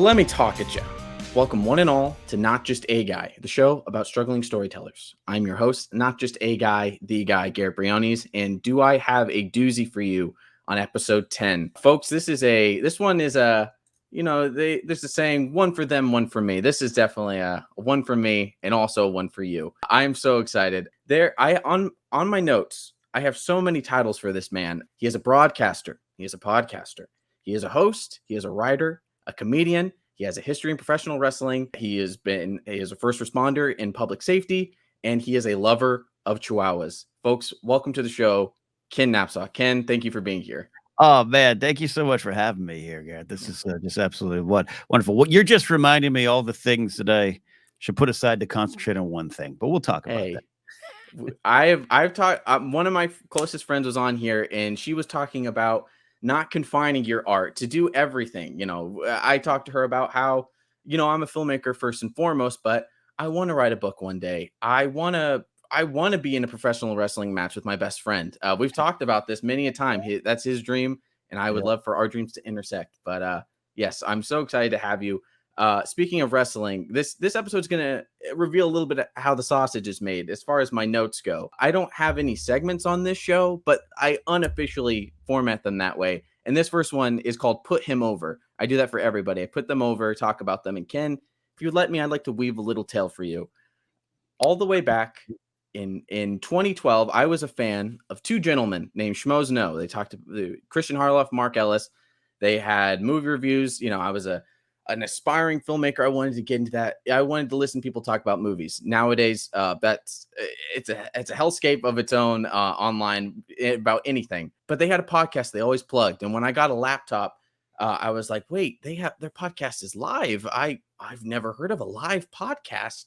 let me talk at you. Welcome one and all to Not Just A Guy, the show about struggling storytellers. I'm your host, Not Just A Guy, the guy, Garrett Briones, and do I have a doozy for you on episode 10. Folks, this one is a, there's a saying, one for them, one for me. This is definitely a one for me and also one for you. I'm so excited. On my notes, I have so many titles for this man. He is a broadcaster. He is a podcaster. He is a host. He is a writer, a comedian. He has a history in professional wrestling. He is a first responder in public safety, and he is a lover of chihuahuas. Folks, welcome to the show, Ken Napzok. Ken, thank you for being here. Oh man, thank you so much for having me here, Garrett. This is just absolutely wonderful. What you're just reminding me all the things that I should put aside to concentrate on one thing, but we'll talk about that. I've talked. One of my closest friends was on here, and she was talking about not confining your art to do everything. I talked to her about how, I'm a filmmaker first and foremost, but I want to write a book one day. I want to be in a professional wrestling match with my best friend. We've talked about this many a time. That's his dream, and I would love for our dreams to intersect. But yes, I'm so excited to have you. Speaking of wrestling, this episode is going to reveal a little bit of how the sausage is made as far as my notes go. I don't have any segments on this show, but I unofficially format them that way. And this first one is called Put Him Over. I do that for everybody. I put them over, talk about them. And Ken, if you'd let me, I'd like to weave a little tale for you. All the way back in 2012, I was a fan of two gentlemen named Schmoes Know. They talked to Christian Harloff, Mark Ellis. They had movie reviews. I was an aspiring filmmaker. I wanted to get into that. I wanted to listen to people talk about movies. Nowadays, it's a hellscape of its own online about anything. But they had a podcast they always plugged. And when I got a laptop, I was like, wait, their podcast is live. I've never heard of a live podcast.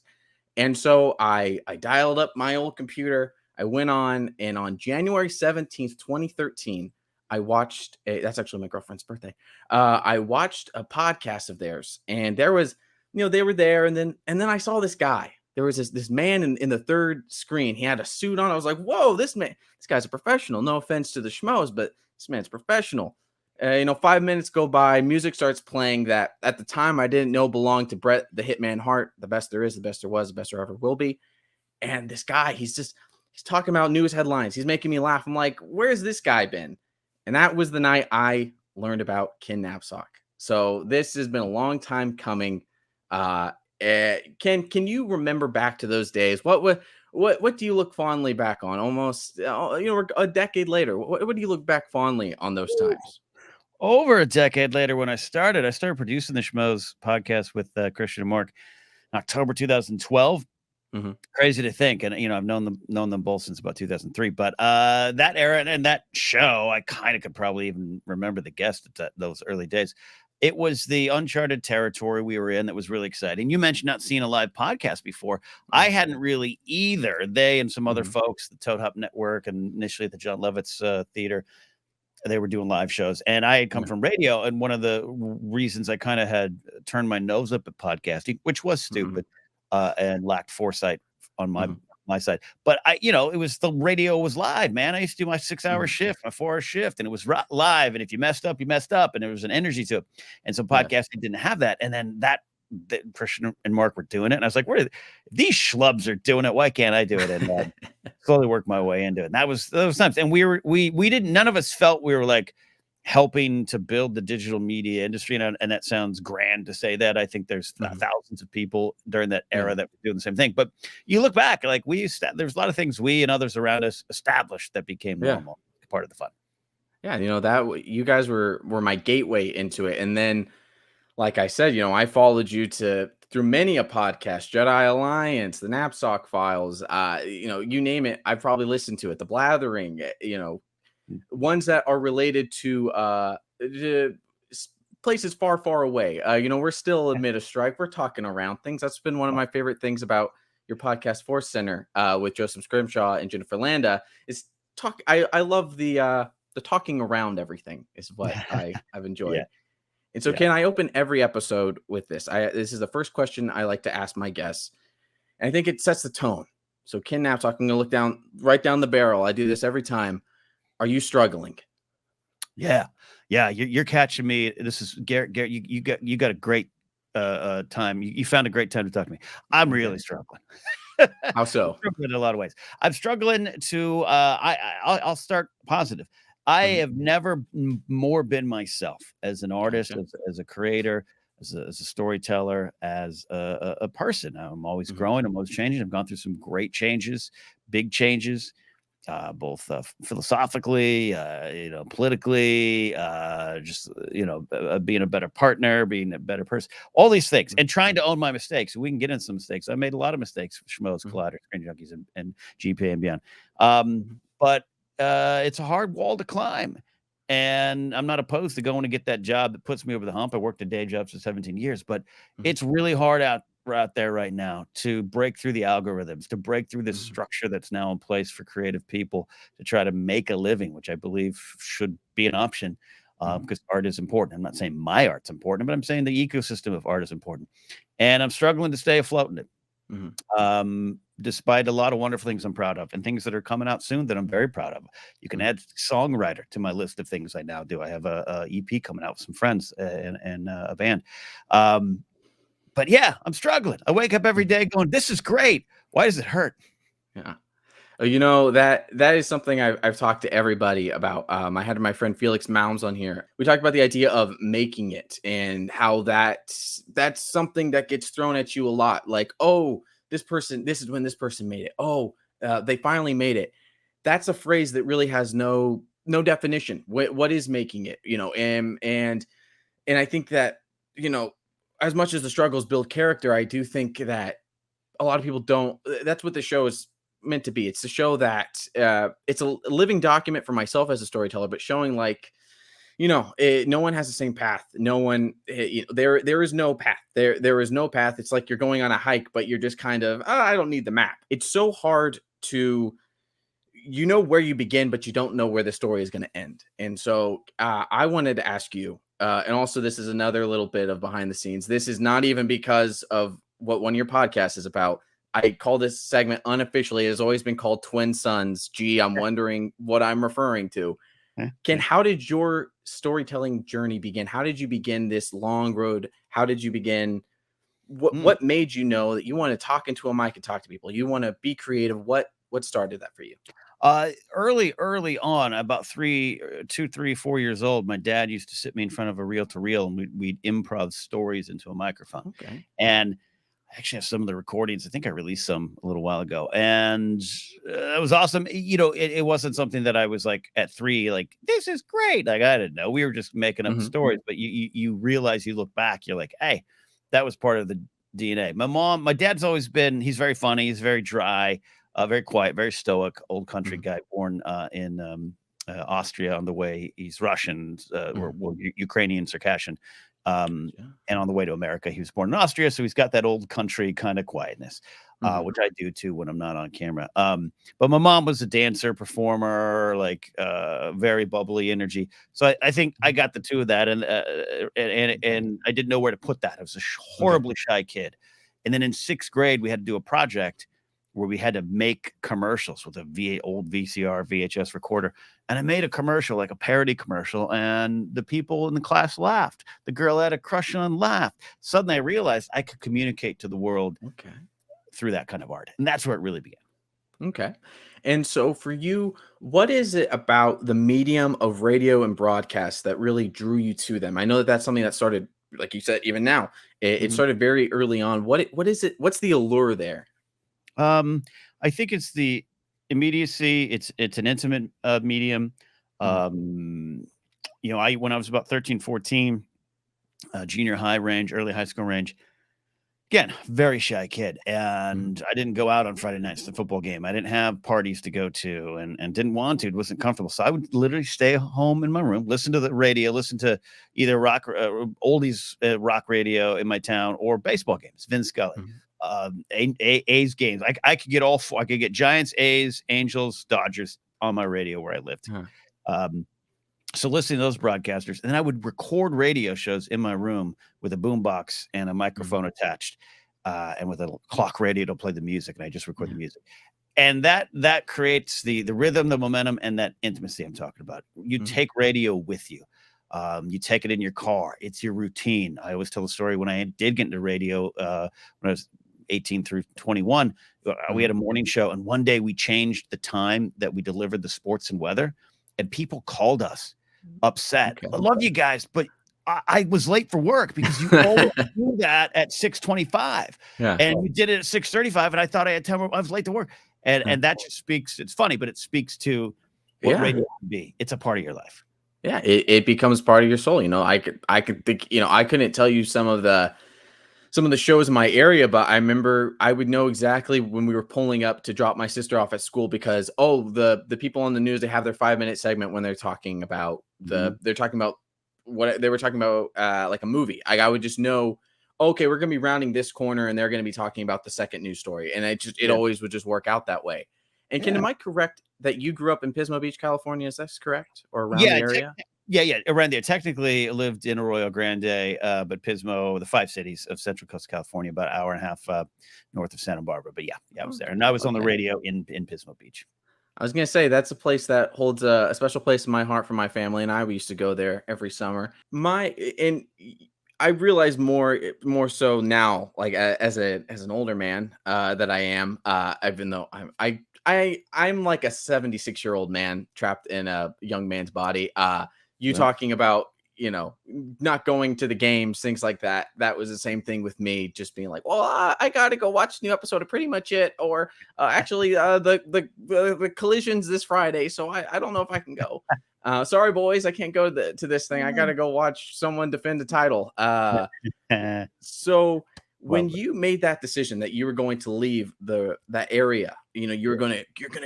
And so I dialed up my old computer. I went on, and on January 17th, 2013, I watched that's actually my girlfriend's birthday. I watched a podcast of theirs, and there was, they were there. And then I saw this guy. There was this man in the third screen. He had a suit on. I was like, whoa, this guy's a professional. No offense to the schmoes, but this man's professional. 5 minutes go by. Music starts playing that at the time I didn't know belonged to Bret the Hitman Hart. The best there is, the best there was, the best there ever will be. And this guy, he's talking about news headlines. He's making me laugh. I'm like, where's this guy been? And that was the night I learned about Ken Napzok. So this has been a long time coming. Ken, can you remember back to those days? What do you look fondly back on? Almost, we're a decade later. What do you look back fondly on those times? Over a decade later, when I started producing the Schmoes podcast with Christian and Mark in October 2012. Mm-hmm. Crazy to think, and I've known them both since about 2003. But that era and that show, I kind of could probably even remember the guest at those early days. It was the uncharted territory we were in that was really exciting. You mentioned not seeing a live podcast before. I hadn't really either. They and some other folks, the Toad Hop Network, and initially at the John Lovitz Theater, they were doing live shows. And I had come from radio, and one of the reasons I kind of had turned my nose up at podcasting, which was stupid. And lacked foresight on my side. But it was the radio was live, man. I used to do my 6-hour shift, my 4-hour shift, and it was live. And if you messed up, and there was an energy to it. And so podcasting didn't have that. And then that Christian and Mark were doing it. And I was like, these schlubs are doing it? Why can't I do it? And slowly worked my way into it. And that was those times. And we didn't, none of us felt we were like helping to build the digital media industry. And that sounds grand to say that. I think there's thousands of people during that era that were doing the same thing. But you look back, like there's a lot of things we and others around us established that became normal, part of the fun. Yeah, that you guys were my gateway into it. And then, like I said, I followed you through many a podcast, Jedi Alliance, the Napzok Files, you name it. I've probably listened to it, the Blathering, ones that are related to places far, far away. We're still amid a strike. We're talking around things. That's been one of my favorite things about your podcast, Force Center, with Joseph Scrimshaw and Jennifer Landa. Is talk. I love the talking around everything is what I've enjoyed. And so, Ken, I open every episode with this. This is the first question I like to ask my guests, and I think it sets the tone. So, Ken Napzok, I'm going to look right down the barrel. I do this every time. Are you struggling? Yeah. You're catching me. This is Garrett. You got a great time. You found a great time to talk to me. I'm really struggling. How so? I'm struggling in a lot of ways. I'm struggling to. I'll start positive. I have never more been myself as an artist, Gotcha. as a creator, as a storyteller, as a person. I'm always growing. I'm always changing. I've gone through some great changes, big changes, both philosophically, politically, just being a better partner, being a better person, all these things, and trying to own my mistakes. We can get into some mistakes. I made a lot of mistakes, Schmoes, Collider, Screen Junkies, and GPA and beyond. But it's a hard wall to climb. And I'm not opposed to going to get that job that puts me over the hump. I worked a day job for 17 years, but it's really hard out there right now to break through the algorithms, to break through this structure that's now in place for creative people to try to make a living, which I believe should be an option because art is important. I'm not saying my art's important, but I'm saying the ecosystem of art is important. And I'm struggling to stay afloat in it. Despite a lot of wonderful things I'm proud of and things that are coming out soon that I'm very proud of. You can add songwriter to my list of things I now do. I have a EP coming out with some friends and a band. But yeah, I'm struggling. I wake up every day going, this is great. Why does it hurt? Yeah. That is something I've talked to everybody about. I had my friend Felix Mounds on here. We talked about the idea of making it and how that's something that gets thrown at you a lot. Like, oh, this is when this person made it. Oh, they finally made it. That's a phrase that really has no definition. What is making it? And I think that, as much as the struggles build character, I do think that a lot of people don't. That's what the show is meant to be. It's to show that it's a living document for myself as a storyteller, but showing like, no one has the same path. No one, there is no path. There is no path. It's like you're going on a hike, but you're just kind of, I don't need the map. It's so hard to, where you begin, but you don't know where the story is going to end. And so I wanted to ask you, and also this is another little bit of behind the scenes. This is not even because of what one of your podcasts is about. I call this segment unofficially. It has always been called Twin Sons. Gee, I'm wondering what I'm referring to. Ken, how did your storytelling journey begin? How did you begin this long road? How did you begin? What made you know that you want to talk into a mic and talk to people? You want to be creative. What started that for you? Early on, about 2, 3, 4 years old, my dad used to sit me in front of a reel-to-reel, and we'd improv stories into a microphone. Okay. And I actually have some of the recordings. I think I released some a little while ago, and it was awesome. It wasn't something that I was like at 3, like, this is great. Like, I didn't know. We were just making up stories, but you realize, you look back, you're like, hey, that was part of the DNA. My dad's always been, he's very funny. He's very dry, very quiet, very stoic, old country guy, born in Austria on the way. He's Russian, or Ukrainian, Circassian. And on the way to America, he was born in Austria, so he's got that old country kind of quietness, which I do too when I'm not on camera. But my mom was a dancer, performer, like very bubbly energy. So I think I got the two of that, and I didn't know where to put that. I was a horribly shy kid, and then in 6th grade, we had to do a project where we had to make commercials with a old VCR, VHS recorder. And I made a commercial, like a parody commercial, and the people in the class laughed. The girl I had a crush on laughed. Suddenly I realized I could communicate to the world through that kind of art. And that's where it really began. Okay. And so for you, what is it about the medium of radio and broadcast that really drew you to them? I know that that's something that started, like you said, even now, it started very early on. What is it? What's the allure there? I think it's the immediacy. It's an intimate medium. When I was about 13, 14, junior high range, early high school range, again, very shy kid. And I didn't go out on Friday nights to the football game. I didn't have parties to go to and didn't want to. It wasn't comfortable. So I would literally stay home in my room, listen to the radio, listen to either rock, oldies rock radio in my town, or baseball games, Vince Scully. A's games. I could get all 4. I could get Giants, A's, Angels, Dodgers on my radio where I lived. So listening to those broadcasters, and then I would record radio shows in my room with a boombox and a microphone attached, and with a clock radio to play the music, and I just record the music. And that creates the rhythm, the momentum, and that intimacy I'm talking about. You take radio with you. You take it in your car. It's your routine. I always tell the story when I did get into radio when I was 18 through 21. We had a morning show, and one day we changed the time that we delivered the sports and weather, and people called us upset. Okay. I love you guys, but I was late for work because you always do that at 6:25, and you did it at 6:35, and I thought I had time. I was late to work, and that just speaks. It's funny, but it speaks to what radio can be. It's a part of your life. Yeah, it becomes part of your soul. You know, I could think, you know, I couldn't tell you some of the shows in my area, but I remember I would know exactly when we were pulling up to drop my sister off at school because the people on the news, they have their 5-minute segment when they're talking about they're talking about what they were talking about, like a movie. I would just know, okay, we're gonna be rounding this corner and they're gonna be talking about the second news story, and it always would just work out that way. And Ken, am I correct that you grew up in Pismo Beach, California? Is that correct, or around the area? Yeah, around there. Technically, lived in Arroyo Grande, but Pismo, the 5 cities of Central Coast California, about an hour and a half north of Santa Barbara. But yeah, I was there, and I was on the radio in Pismo Beach. I was gonna say that's a place that holds a special place in my heart for my family, and we used to go there every summer. I realize more so now, like as an older man that I am, even though I'm like a 76-year-old man trapped in a young man's body. You talking about, you know, not going to the games, things like that. That was the same thing with me, just being like, well, I got to go watch the new episode of Pretty Much It, or actually the collisions this Friday, so I don't know if I can go. Sorry, boys, I can't go to this thing. I got to go watch someone defend the title. So when you made that decision that you were going to leave that area, you know, you're gonna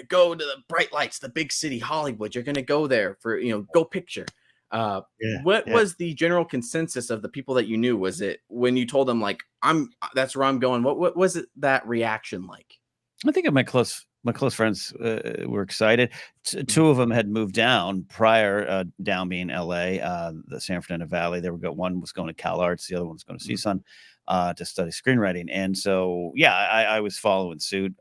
go to the bright lights, the big city, Hollywood. You're gonna go there for, you know, go picture. What was the general consensus of the people that you knew? Was it when you told them like that's where I'm going? What was it, that reaction like? I think my close friends were excited. Two of them had moved down prior, down being LA, the San Fernando Valley. One was going to Cal Arts, the other one was going to CSUN to study screenwriting. And so, yeah, I was following suit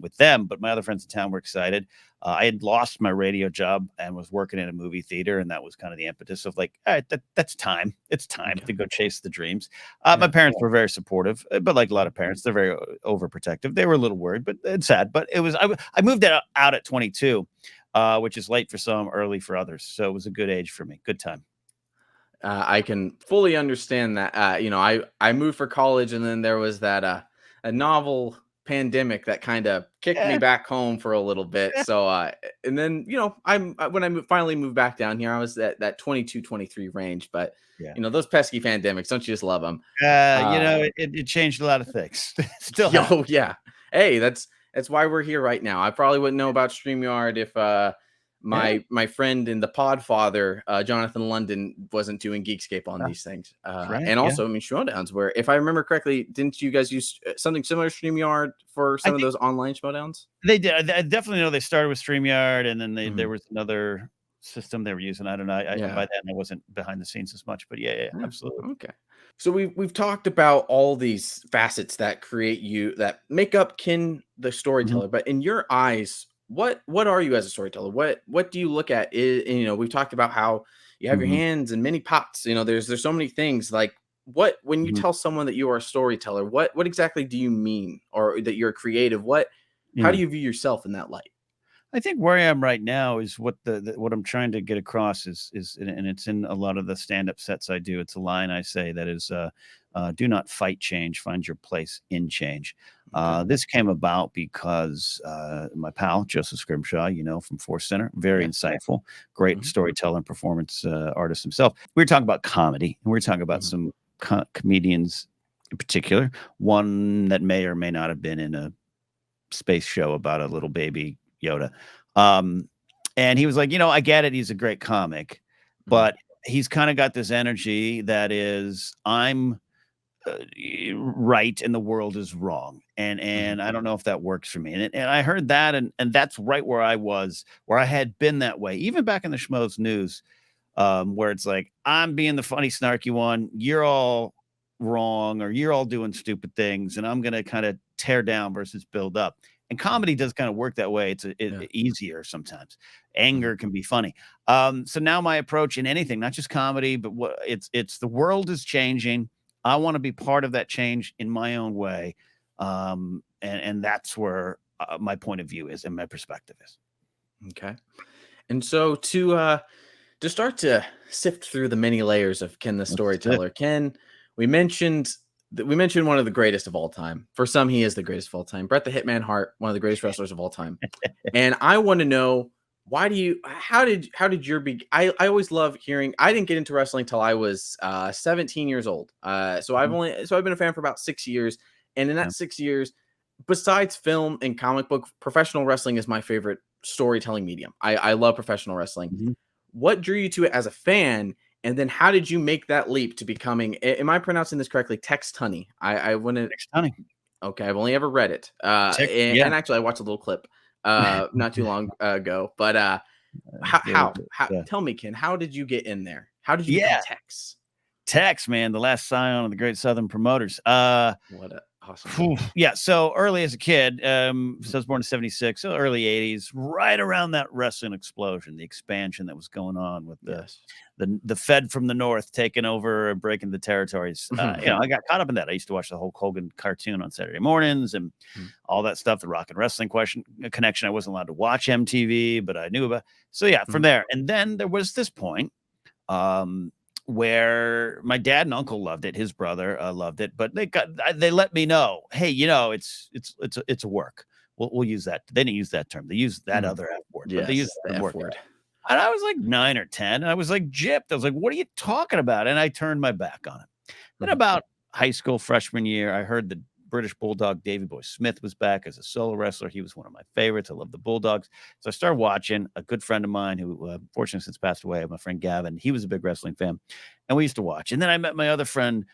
with them, but my other friends in town were excited. I had lost my radio job and was working in a movie theater, and that was kind of the impetus of like, all right, that's time. It's time to go chase the dreams. My parents were very supportive, but like a lot of parents, they're very overprotective. They were a little worried, but it's sad. But it was I moved out at 22, which is late for some, early for others. So it was a good age for me. Good time. I can fully understand that. You know, I moved for college, and then there was that a novel pandemic that kind of kicked me back home for a little bit. So and then, you know, when I finally moved back down here, I was at that 22, 23 range. But you know, those pesky pandemics, don't you just love them? You know, it changed a lot of things. Still yeah. Hey, that's why we're here right now. I probably wouldn't know about StreamYard if my friend and the Podfather, Jonathan London, wasn't doing Geekscape on these things. And also, I mean, Schmoedowns, where, if I remember correctly, didn't you guys use something similar to StreamYard for some of those online Schmoedowns? They did. I definitely know they started with StreamYard, and then there was another system they were using. I don't know. By then I wasn't behind the scenes as much, but yeah, absolutely. Okay. So we've talked about all these facets that that make up Ken the storyteller, but in your eyes, what are you as a storyteller? What do you look at? You know, we've talked about how you have your hands in many pots. You know, there's so many things. Like, when you tell someone that you are a storyteller, what exactly do you mean, or that you're creative? How do you view yourself in that light? I think where I am right now is what what I'm trying to get across is, and it's in a lot of the stand-up sets I do. It's a line I say that is, do not fight change, find your place in change. This came about because my pal, Joseph Scrimshaw, you know, from Force Center, very insightful, great storyteller and performance artist himself. We were talking about comedy, and we were talking about some comedians in particular, one that may or may not have been in a space show about a little baby Yoda. And he was like, you know, I get it. He's a great comic, but he's kind of got this energy that is, I'm right and the world is wrong. And I don't know if that works for me. And I heard that, and that's right where I was, where I had been that way, even back in the Schmoes News, where it's like, I'm being the funny, snarky one. You're all wrong, or you're all doing stupid things, and I'm going to kind of tear down versus build up. And comedy does kind of work that way. It's easier sometimes. Anger can be funny. So now my approach in anything, not just comedy, but it's the world is changing. I want to be part of that change in my own way. And that's where my point of view is and my perspective is. Okay. And so to start to sift through the many layers of Ken the Storyteller, Ken, we mentioned one of the greatest of all time. For some, he is the greatest of all time. Bret the Hitman Hart, one of the greatest wrestlers of all time. And I want to know, how did your I always love hearing. I didn't get into wrestling till I was 17 years old. So I've been a fan for about 6 years. And in that 6 years, besides film and comic book, professional wrestling is my favorite storytelling medium. I love professional wrestling. Mm-hmm. What drew you to it as a fan? And then how did you make that leap to becoming, am I pronouncing this correctly? Tex Tunney. I wouldn't. Tex Tunney. Okay. I've only ever read it. And actually I watched a little clip not too long ago, but how tell me, Ken, how did you get in there? How did you become Tex? Tex, man, the last scion of the great Southern promoters. What a awesome. Yeah. So early as a kid, so I was born in 76, so early 80s, right around that wrestling explosion, the expansion that was going on with the Fed from the North taking over and breaking the territories. I got caught up in that. I used to watch the Hulk Hogan cartoon on Saturday mornings and all that stuff, the Rock and Wrestling connection. I wasn't allowed to watch MTV, but I knew about. So yeah, from there. And then there was this point, where my dad and uncle loved it. His brother loved it, but they let me know, hey, it's a work. We'll use that. They didn't use that term. They used that other F word. Yes, but they used the F word. And I was like 9 or 10, and I was like gypped. I was like, what are you talking about? And I turned my back on it. Then about high school freshman year, I heard the British Bulldog Davey Boy Smith was back as a solo wrestler. He was one of my favorites. I love the Bulldogs. So I started watching. A good friend of mine who fortunately since passed away, my friend Gavin, he was a big wrestling fan. And we used to watch. And then I met my other friend,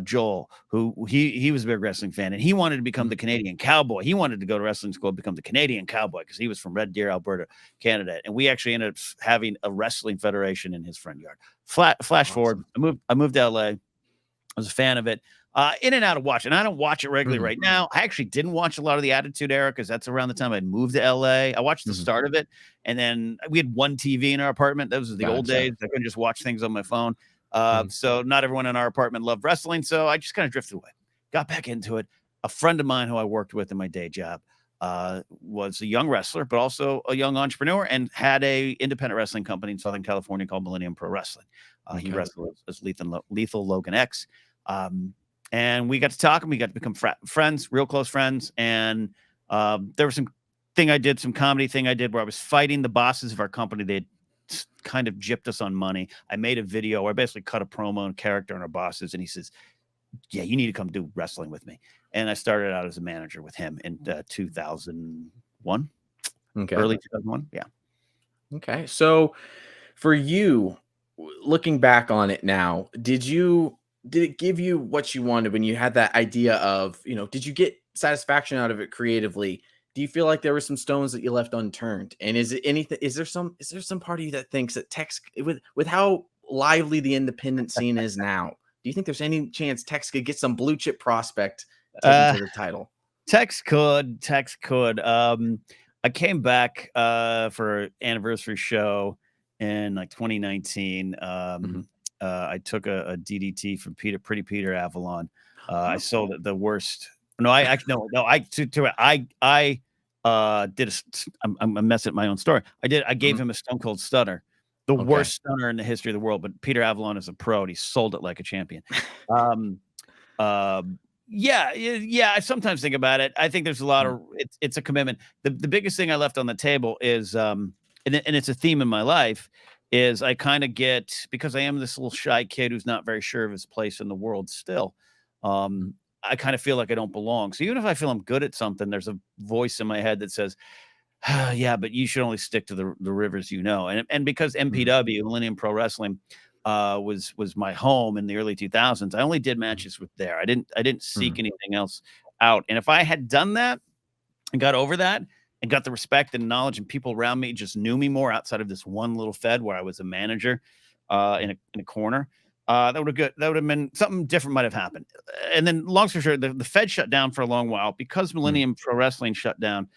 Joel, who he was a big wrestling fan. And he wanted to become the Canadian Cowboy. He wanted to go to wrestling school and become the Canadian Cowboy because he was from Red Deer, Alberta, Canada. And we actually ended up having a wrestling federation in his front yard. Flash forward, I moved to LA. I was a fan of it. In and out of watching. I don't watch it regularly right now. I actually didn't watch a lot of the Attitude Era because that's around the time I'd moved to LA. I watched the start of it, and then we had one TV in our apartment. Those were the old days. I couldn't just watch things on my phone. So not everyone in our apartment loved wrestling, so I just kind of drifted away. Got back into it. A friend of mine who I worked with in my day job was a young wrestler, but also a young entrepreneur, and had a independent wrestling company in Southern California called Millennium Pro Wrestling. He wrestled as Lethal Logan X. And we got to talk and we got to become friends, real close friends. And there was some comedy thing I did where I was fighting the bosses of our company. They had kind of gypped us on money. I made a video where I basically cut a promo and character on our bosses. And he says, yeah, you need to come do wrestling with me. And I started out as a manager with him in 2001. Okay. Early 2001. Yeah. Okay. So for you, looking back on it now, did it give you what you wanted when you had that idea of, did you get satisfaction out of it creatively? Do you feel like there were some stones that you left unturned? And is there some part of you that thinks that Tex, with how lively the independent scene is now, do you think there's any chance Tex could get some blue chip prospect taken to the title? Tex could. I came back for an anniversary show in like 2019. I took a DDT from Pretty Peter Avalon. I sold it the worst. No, I actually no. I did I'm messing up my own story. I gave him a Stone Cold Stunner, the worst stunner in the history of the world. But Peter Avalon is a pro, and he sold it like a champion. Yeah. I sometimes think about it. I think there's a lot of it's a commitment. The biggest thing I left on the table is and it's a theme in my life. Is I kind of get, because I am this little shy kid who's not very sure of his place in the world still, I kind of feel like I don't belong. So even if I feel I'm good at something, there's a voice in my head that says, yeah, but you should only stick to the rivers And because MPW, Millennium Pro Wrestling, was my home in the early 2000s, I only did matches with there. I didn't seek anything else out. And if I had done that and got over that, and got the respect and knowledge, and people around me just knew me more outside of this one little Fed where I was a manager in a corner. That would have been something different might have happened. And then long story short, the Fed shut down for a long while because Millennium Pro Wrestling shut down.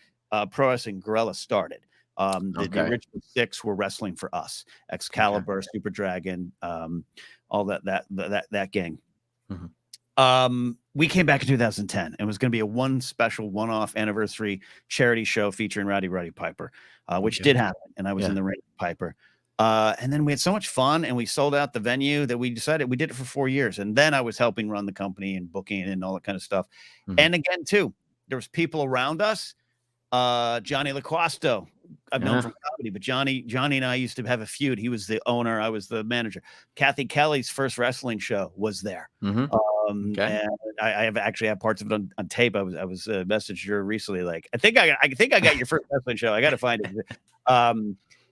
Pro Wrestling Guerrilla started. The Okay. original 6 were wrestling for us: Excalibur, Super Dragon, all that gang. We came back in 2010 and it was going to be a one-off anniversary charity show featuring Rowdy Piper, which did happen, and I was in the ring with Piper. And then we had so much fun, and we sold out the venue that we decided we did it for 4 years. And then I was helping run the company and booking and all that kind of stuff. And again, too, there was people around us. Johnny LaQuasto, I've known from comedy, but Johnny and I used to have a feud. He was the owner, I was the manager. Kathy Kelly's first wrestling show was there. And I have parts of it on tape. I was messaged her recently, like, I think I got your first wrestling show. I got to find it.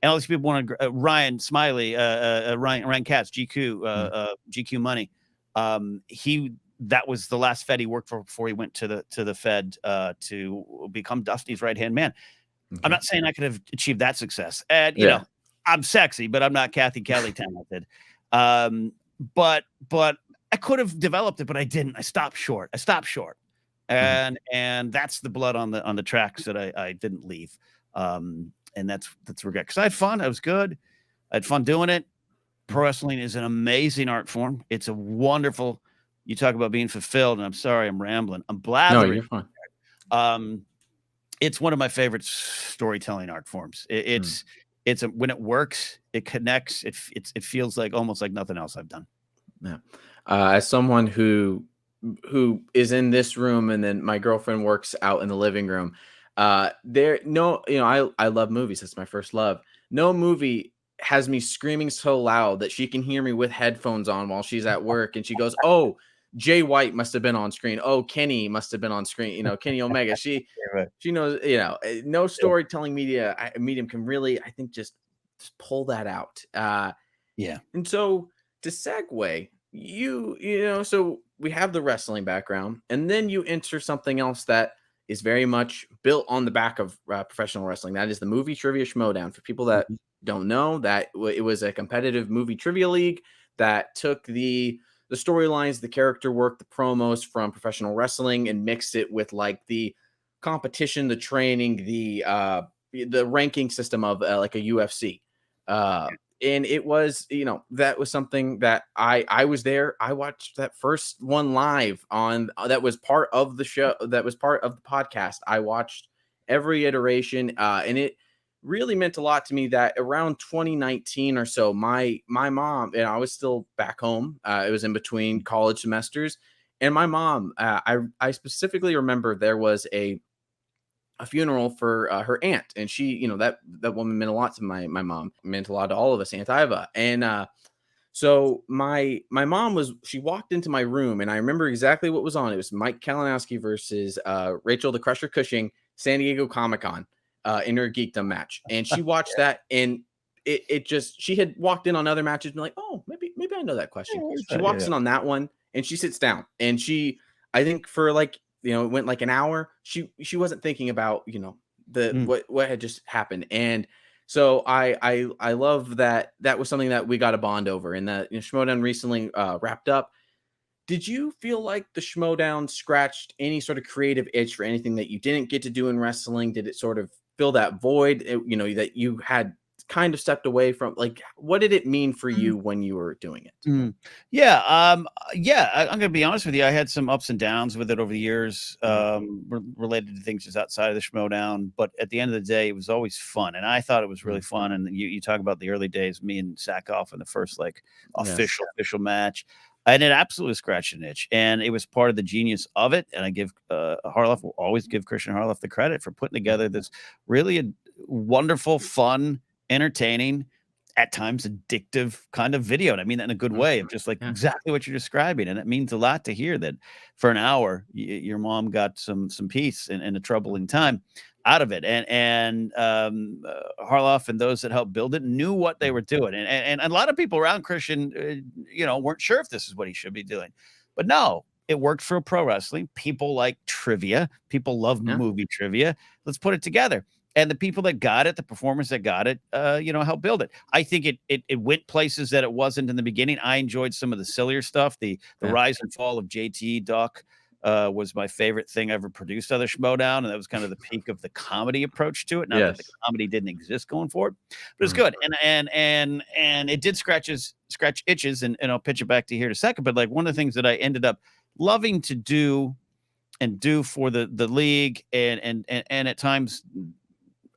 And all these people want to Ryan Smiley, Ryan Katz, GQ Money. That was the last Fed he worked for before he went to the Fed to become Dusty's right-hand man. I'm not saying I could have achieved that success. And, you know, I'm sexy, but I'm not Kathy Kelly talented. But I could have developed it, but I didn't. I stopped short. And that's the blood on the tracks that I didn't leave. And that's regret, because I had fun. I was good. I had fun doing it. Pro wrestling is an amazing art form. It's a wonderful. You talk about being fulfilled, and I'm sorry, I'm rambling. I'm blathering. No, you're fine. It's one of my favorite storytelling art forms. It's when it works, it connects. It feels like almost like nothing else I've done. Yeah. As someone who is in this room, and then my girlfriend works out in the living room, I love movies. That's my first love. No movie has me screaming so loud that she can hear me with headphones on while she's at work, and she goes, "Oh, Jay White must have been on screen. Oh, Kenny must have been on screen. You know, Kenny Omega." She knows. You know, no storytelling medium can really, I think, just pull that out. And so to segue, so we have the wrestling background, and then you enter something else that is very much built on the back of professional wrestling. That is the Movie Trivia Schmodown. For people that don't know, that it was a competitive movie trivia league that took the storylines, the character work, the promos from professional wrestling, and mixed it with like the competition, the training, the ranking system of like a UFC. And it was, that was something that I was there. I watched that first one live on, that was part of the show, that was part of the podcast. I watched every iteration, and it really meant a lot to me that around 2019 or so, my mom, and I was still back home. It was in between college semesters, and my mom, I specifically remember there was a funeral for her aunt, and she, that woman meant a lot to my mom, meant a lot to all of us, Aunt Iva. And so my mom she walked into my room, and I remember exactly what was on. It was Mike Kalinowski versus Rachel the Crusher Cushing, San Diego Comic-Con, in her geekdom match. And she watched that, and it just, she had walked in on other matches and been like, oh, maybe I know that question. She walks in on that one, and she sits down, and I think for like, it went like an hour. She wasn't thinking about, what had just happened. And so I love that was something that we got a bond over, and that, Schmodown recently wrapped up. Did you feel like the Schmodown scratched any sort of creative itch for anything that you didn't get to do in wrestling? Did it sort of fill that void, that you had kind of stepped away from? Like, what did it mean for you when you were doing it? I'm gonna be honest with you. I had some ups and downs with it over the years, related to things just outside of the Schmodown. But at the end of the day, it was always fun, and I thought it was really fun. And you talk about the early days, me and Sackhoff in the first official match, and it absolutely scratched an itch, and it was part of the genius of it. And I give Harloff, will always give Christian Harloff the credit for putting together this really wonderful, fun, entertaining, at times addictive kind of video. And I mean that in a good way, of just like exactly what you're describing. And it means a lot to hear that for an hour, your mom got some peace in a troubling time out of it. And Harloff and those that helped build it knew what they were doing. And a lot of people around Christian, weren't sure if this is what he should be doing. But no, it worked for pro wrestling. People like trivia. People love movie trivia. Let's put it together. And the people that got it, the performers that got it, helped build it. I think it went places that it wasn't in the beginning. I enjoyed some of the sillier stuff, the rise and fall of JT, Doc, was my favorite thing I ever produced on the Schmodown, and that was kind of the peak of the comedy approach to it. Not that the Yes. comedy didn't exist going forward, but it's good. And it did scratch itches, and I'll pitch it back to you here in a second. But like one of the things that I ended up loving to do for the league, and at times,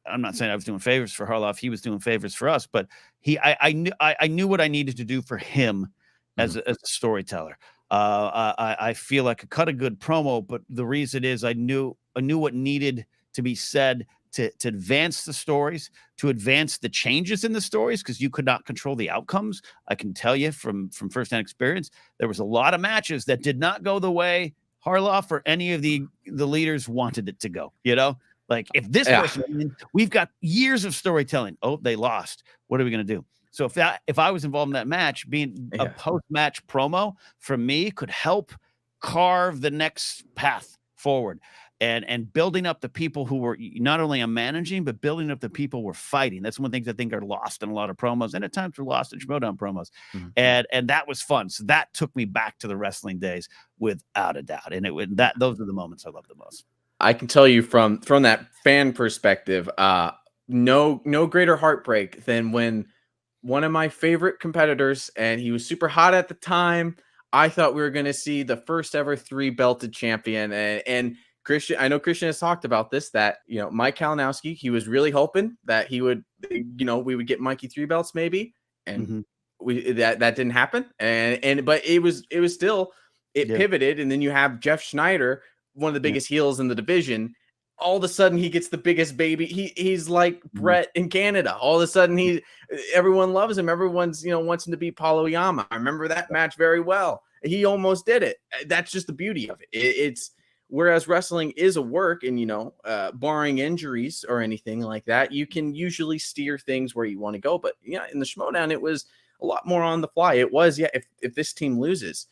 I'm not saying I was doing favors for Harloff, he was doing favors for us, but I knew what I needed to do for him as a storyteller. I feel I could cut a good promo, but the reason is I knew what needed to be said to advance the stories, to advance the changes in the stories, because you could not control the outcomes. I can tell you from firsthand experience, there was a lot of matches that did not go the way Harloff or any of the leaders wanted it to go. Like if this person, we've got years of storytelling. Oh, they lost. What are we going to do? So if I was involved in that match, being a post-match promo for me could help carve the next path forward, and building up the people who were not only managing, but building up the people were fighting. That's one of the things I think are lost in a lot of promos, and at times we're lost in Schmodown promos. And that was fun. So that took me back to the wrestling days without a doubt. And those are the moments I love the most. I can tell you from that fan perspective, no greater heartbreak than when one of my favorite competitors, and he was super hot at the time. I thought we were going to see the first ever 3 belted champion, and Christian. I know Christian has talked about this, that Mike Kalinowski, he was really hoping that he would, we would get Mikey 3 belts maybe, and that didn't happen. But it was still, pivoted, and then you have Jeff Schneider, one of the biggest heels in the division. All of a sudden he gets the biggest baby. He's like Brett in Canada. All of a sudden everyone loves him. Everyone's, wants him to beat Paulo Yama. I remember that match very well. He almost did it. That's just the beauty of it. It's whereas wrestling is a work, and, barring injuries or anything like that, you can usually steer things where you want to go. But in the Schmodown, it was a lot more on the fly. It was, if this team loses,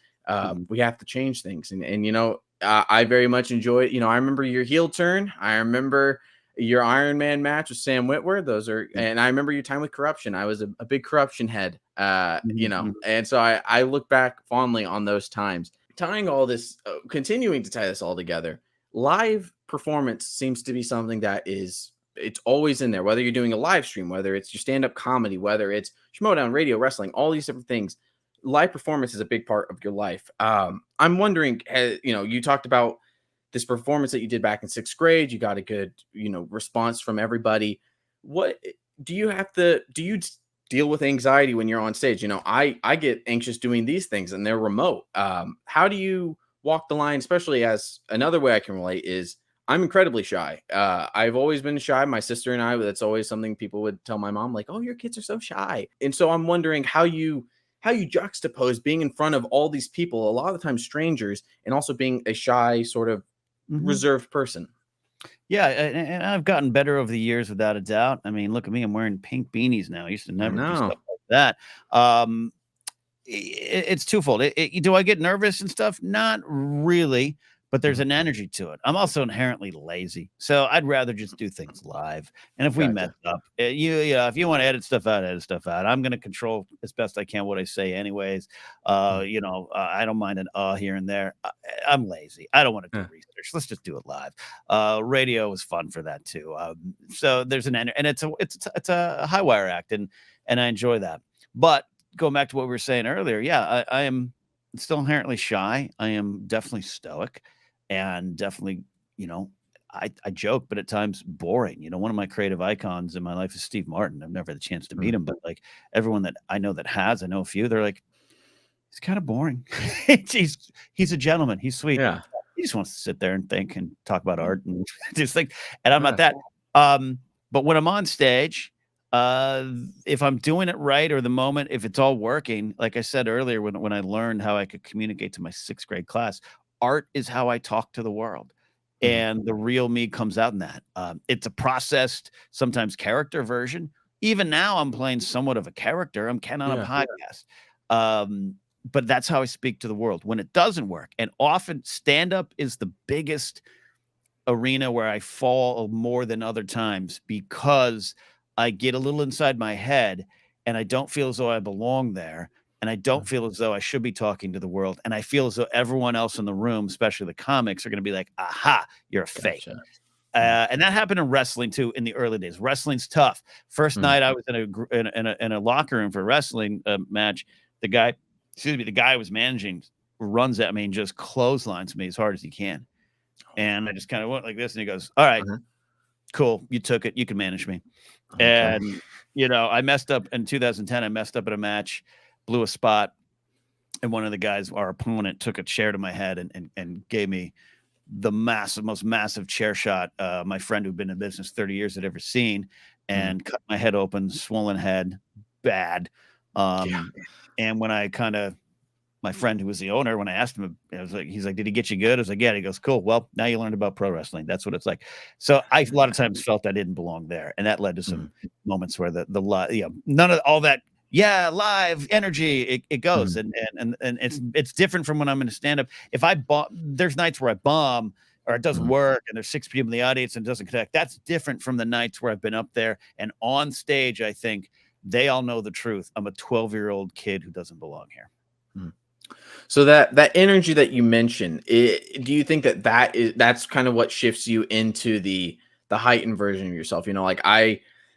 we have to change things. And I very much enjoyed, I remember your heel turn. I remember your Iron Man match with Sam Whitworth. And I remember your time with Corruption. I was a big Corruption head, and so I look back fondly on those times. Tying all this, continuing to tie this all together, live performance seems to be something that it's always in there, whether you're doing a live stream, whether it's your stand-up comedy, whether it's Schmodown, radio, wrestling, all these different things. Live performance is a big part of your life. I'm wondering, you talked about this performance that you did back in 6th grade. You got a good, response from everybody. What do you deal with anxiety when you're on stage? I get anxious doing these things, and they're remote. How do you walk the line? Especially, as another way I can relate is I'm incredibly shy. I've always been shy. My sister and I, that's always something people would tell my mom, like, oh, your kids are so shy. And so I'm wondering how you juxtapose being in front of all these people, a lot of the time strangers, and also being a shy, sort of reserved person. Yeah, and I've gotten better over the years, without a doubt. I mean, look at me. I'm wearing pink beanies now. I used to never do stuff like that. It's twofold. Do I get nervous and stuff? Not really. But there's an energy to it. I'm also inherently lazy, so I'd rather just do things live. And if we mess up, if you want to edit stuff out, I'm going to control as best I can what I say anyways. I don't mind an here and there. I'm lazy. I don't want to do research. Let's just do it live. Radio is fun for that too. So there's an energy, and it's a high wire act, and I enjoy that. But going back to what we were saying earlier, I am still inherently shy. I am definitely stoic. And definitely, I joke, but at times boring. One of my creative icons in my life is Steve Martin. I've never had the chance to meet him, but like everyone that I know I know a few, they're like, he's kind of boring. he's a gentleman. He's sweet. Yeah. He just wants to sit there and think and talk about art and just think. And I'm not that. But when I'm on stage, if I'm doing it right, or the moment, if it's all working, like I said earlier, when I learned how I could communicate to my 6th grade class, art is how I talk to the world, and the real me comes out in that. It's a processed, sometimes character version. Even now I'm playing somewhat of a character. I'm Ken on a podcast. But that's how I speak to the world when it doesn't work. And often stand-up is the biggest arena where I fall more than other times, because I get a little inside my head and I don't feel as though I belong there. And I don't feel as though I should be talking to the world. And I feel as though everyone else in the room, especially the comics, are going to be like, aha, you're a fake. Gotcha. And that happened in wrestling too in the early days. Wrestling's tough. First night I was in a locker room for a wrestling match. The guy I was managing runs at me and just clotheslines me as hard as he can. And I just kind of went like this, and he goes, all right, cool. You took it. You can manage me. Okay. And, I messed up in 2010. I messed up at a match, blew a spot. And one of the guys, our opponent, took a chair to my head and gave me the most massive chair shot my friend who'd been in business 30 years had ever seen, and cut my head open, swollen head, bad. And when I my friend who was the owner, when I asked him, I was like, he's like, did he get you good? I was like, yeah. He goes, cool. Well, now you learned about pro wrestling. That's what it's like. So I, a lot of times felt I didn't belong there. And that led to some moments where none of all that, live energy, it goes. And it's different from when I'm in a stand-up. If there's nights where I bomb or it doesn't work and there's 6 people in the audience and it doesn't connect. That's different from the nights where I've been up there and on stage. I think they all know the truth. I'm a 12-year-old kid who doesn't belong here. So that energy that you mentioned, do you think that's kind of what shifts you into the heightened version of yourself? Like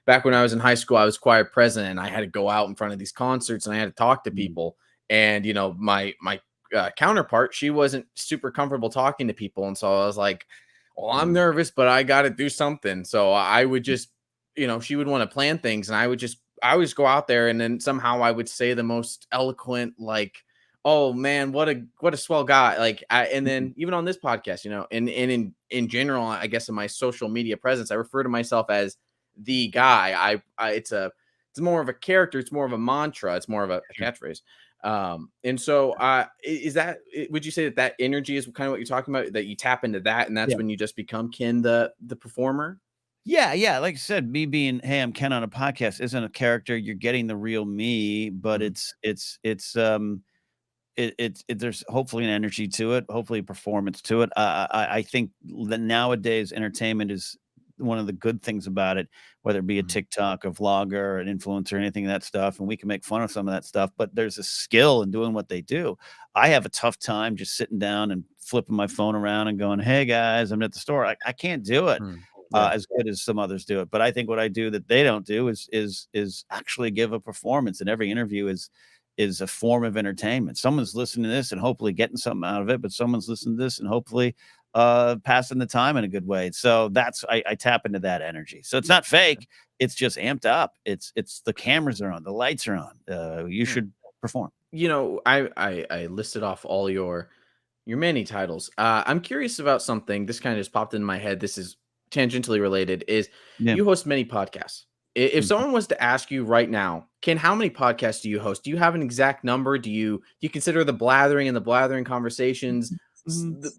back when I was in high school, I was choir president and I had to go out in front of these concerts and I had to talk to people. And, my counterpart, she wasn't super comfortable talking to people. And so I was like, well, I'm nervous, but I got to do something. So I would just, she would want to plan things and I would just go out there and then somehow I would say the most eloquent, like, oh man, what a swell guy. And then even on this podcast, and in general, I guess in my social media presence, I refer to myself as the guy. It's more of a character. It's more of a mantra. It's more of a catchphrase. And so, would you say that energy is kind of what you're talking about, that you tap into that and that's when you just become Ken, the performer? Yeah. Like I said, me being, hey, I'm Ken on a podcast isn't a character. You're getting the real me, but there's hopefully an energy to it, hopefully a performance to it. I think that nowadays entertainment is one of the good things about it, whether it be a TikTok, a vlogger, an influencer, anything of that stuff. And we can make fun of some of that stuff, but there's a skill in doing what they do. I have a tough time just sitting down and flipping my phone around and going, hey guys, I'm at the store. I can't do it. As good as some others do it. But I think what I do that they don't do is actually give a performance. And every interview is a form of entertainment. Someone's listening to this and hopefully getting something out of it, but someone's listening to this and hopefully passing the time in a good way. So I tap into that energy. So it's not fake. It's just amped up. It's the cameras are on, the lights are on. You should perform. I listed off all your many titles. I'm curious about something. This kind of just popped in my head. This is tangentially related. You host many podcasts. If someone was to ask you right now, Ken, how many podcasts do you host? Do you have an exact number? Do you consider the blathering and the blathering conversations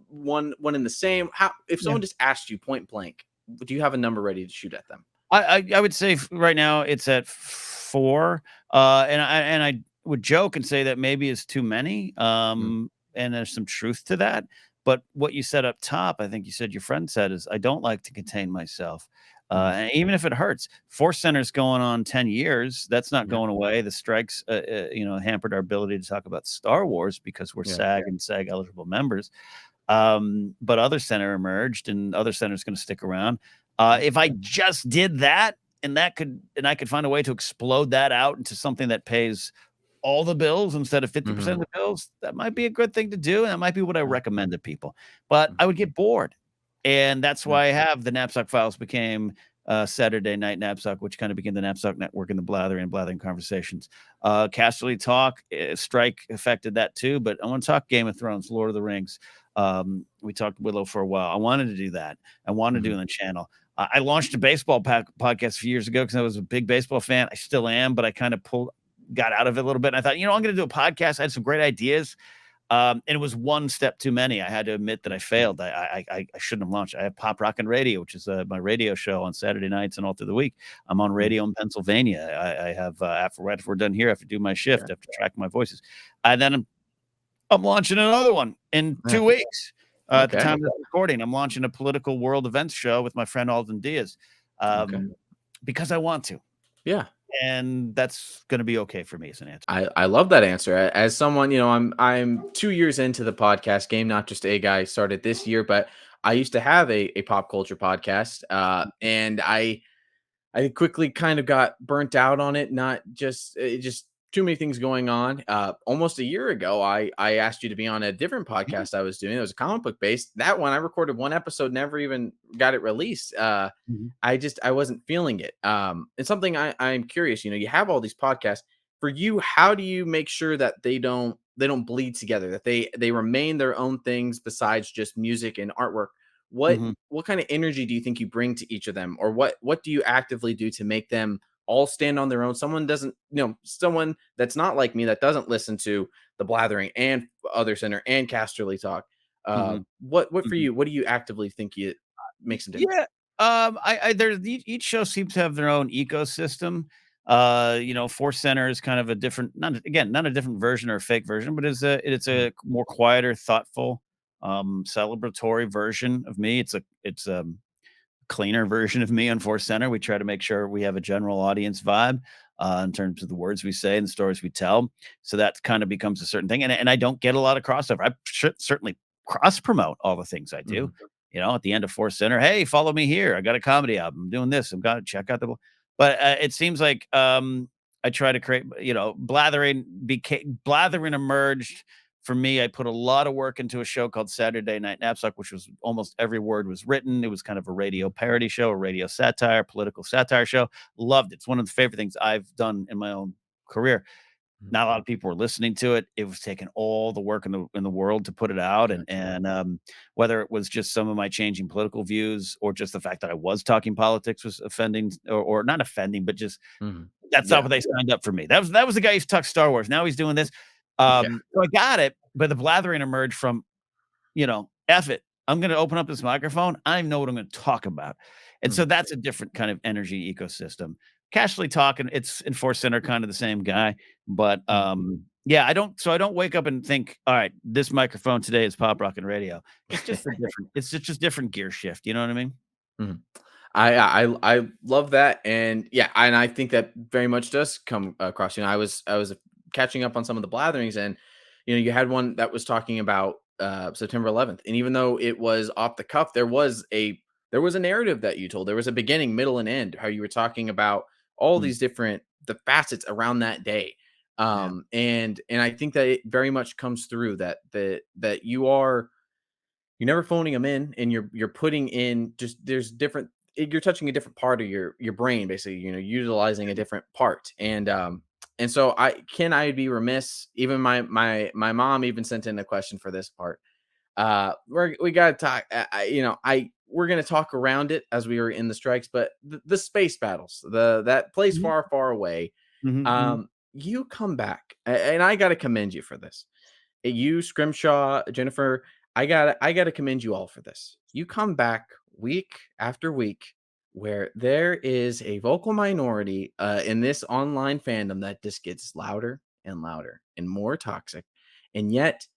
one in the same? If someone just asked you point blank, do you have a number ready to shoot at them? I would say right now it's at 4. And I would joke and say that maybe it's too many. And there's some truth to that. But what you said up top, I think you said your friend said, is I don't like to contain myself. And even if it hurts, Force Center's going on 10 years. That's not going away. The strikes, hampered our ability to talk about Star Wars because we're SAG and SAG eligible members. But Other Center emerged, and Other Center's going to stick around. If I just did that, and I could find a way to explode that out into something that pays all the bills instead of 50% of the bills, that might be a good thing to do. And that might be what I recommend to people. But I would get bored. And that's why I have the Napzok Files became Saturday Night Napzok, which kind of became the Napzok Network and the Blathering Conversations. Casterly Talk, strike affected that too. But I want to talk Game of Thrones, Lord of the Rings. We talked Willow for a while. I wanted to do that. I wanted to do it on the channel. I launched a baseball podcast a few years ago because I was a big baseball fan. I still am, but I kind of got out of it a little bit. And I thought, I'm going to do a podcast. I had some great ideas. And it was one step too many. I had to admit that I failed. I shouldn't have launched. I have Pop Rockin' Radio, which is my radio show on Saturday nights and all through the week. I'm on radio in Pennsylvania. I have after we're done here, I have to do my shift. I have to track my voices. And then I'm launching another one in 2 weeks. At the time of the recording, I'm launching a political world events show with my friend Alden Diaz, because I want to. Yeah. and that's gonna be okay for me as an answer. I love that answer. As someone, I'm 2 years into the podcast game, not just a guy started this year, but I used to have a pop culture podcast, and I quickly kind of got burnt out on it. Not just just too many things going on. Almost a year ago, I asked you to be on a different Yeah. podcast I was doing. It was a comic book based. That one I recorded one episode, never even got it released. Mhm. I wasn't feeling it. It's something I'm curious. You have all these podcasts. For you, how do you make sure that they don't bleed together, that they remain their own things besides just music and artwork? What Mhm. what kind of energy do you think you bring to each of them, or what do you actively do to make them all stand on their own? Someone that's not like me, that doesn't listen to the Blathering and Other Center and Casterly Talk. Mhm. What for Mhm. you? What do you actively think you makes them different? Yeah. I there's each show seems to have their own ecosystem. Force Center is kind of a different, not a different version or a fake version, but it's Mhm, a more quieter, thoughtful, celebratory version of me. It's a cleaner version of me on Force Center. We try to make sure we have a general audience vibe in terms of the words we say and the stories we tell. So that kind of becomes a certain thing. And I don't get a lot of crossover. I should certainly cross promote all the things I do. mhm, At the end of Force Center, hey, follow me here. I got a comedy album. I'm doing this. I'm gonna check out the. But it seems like I try to create. Blathering emerged for me. I put a lot of work into a show called Saturday Night Napzok, which was almost every word was written. It was kind of a radio parody show, a radio satire, political satire show. Loved it. It's one of the favorite things I've done in my own career. mhm. Not a lot of people were listening to it. It was taking all the work in the world to put it out, and Gotcha. whether it was just some of my changing political views or just the fact that I was talking politics was offending, or not offending, but just Mhm. that's not Yeah. what they signed up for me. That was the guy who's talked Star Wars. Now he's doing this. Yeah. So I got it, but the blathering emerged from, F it. I'm gonna open up this microphone. I know what I'm gonna talk about. And so Mhm, that's a different kind of energy ecosystem. Casually talking, it's in Force Center, kind of the same guy. But mhm. yeah, I don't wake up and think, all right, this microphone today is pop rock and radio. It's just different gear shift. You know what I mean? Mhm. I love that, and yeah, and I think that very much does come across. I was catching up on some of the blatherings, and you had one that was talking about September 11th, and even though it was off the cuff, there was a narrative that you told. There was a beginning, middle, and end. How you were talking about all Mm, these different the facets around that day, yeah. and I think that it very much comes through that you're never phoning them in, and you're putting in, just there's different, you're touching a different part of your brain, basically, utilizing a different part. And so I'd be remiss. Even my mom even sent in a question for this part. We got to talk. We're going to talk around it as we were in the strikes, but the space battles, that place Mhm, far, far away. mhm, mhm. You come back, and I got to commend you for this. You, Scrimshaw, Jennifer, I gotta commend you all for this. You come back week after week, where there is a vocal minority in this online fandom that just gets louder and louder and more toxic, and yet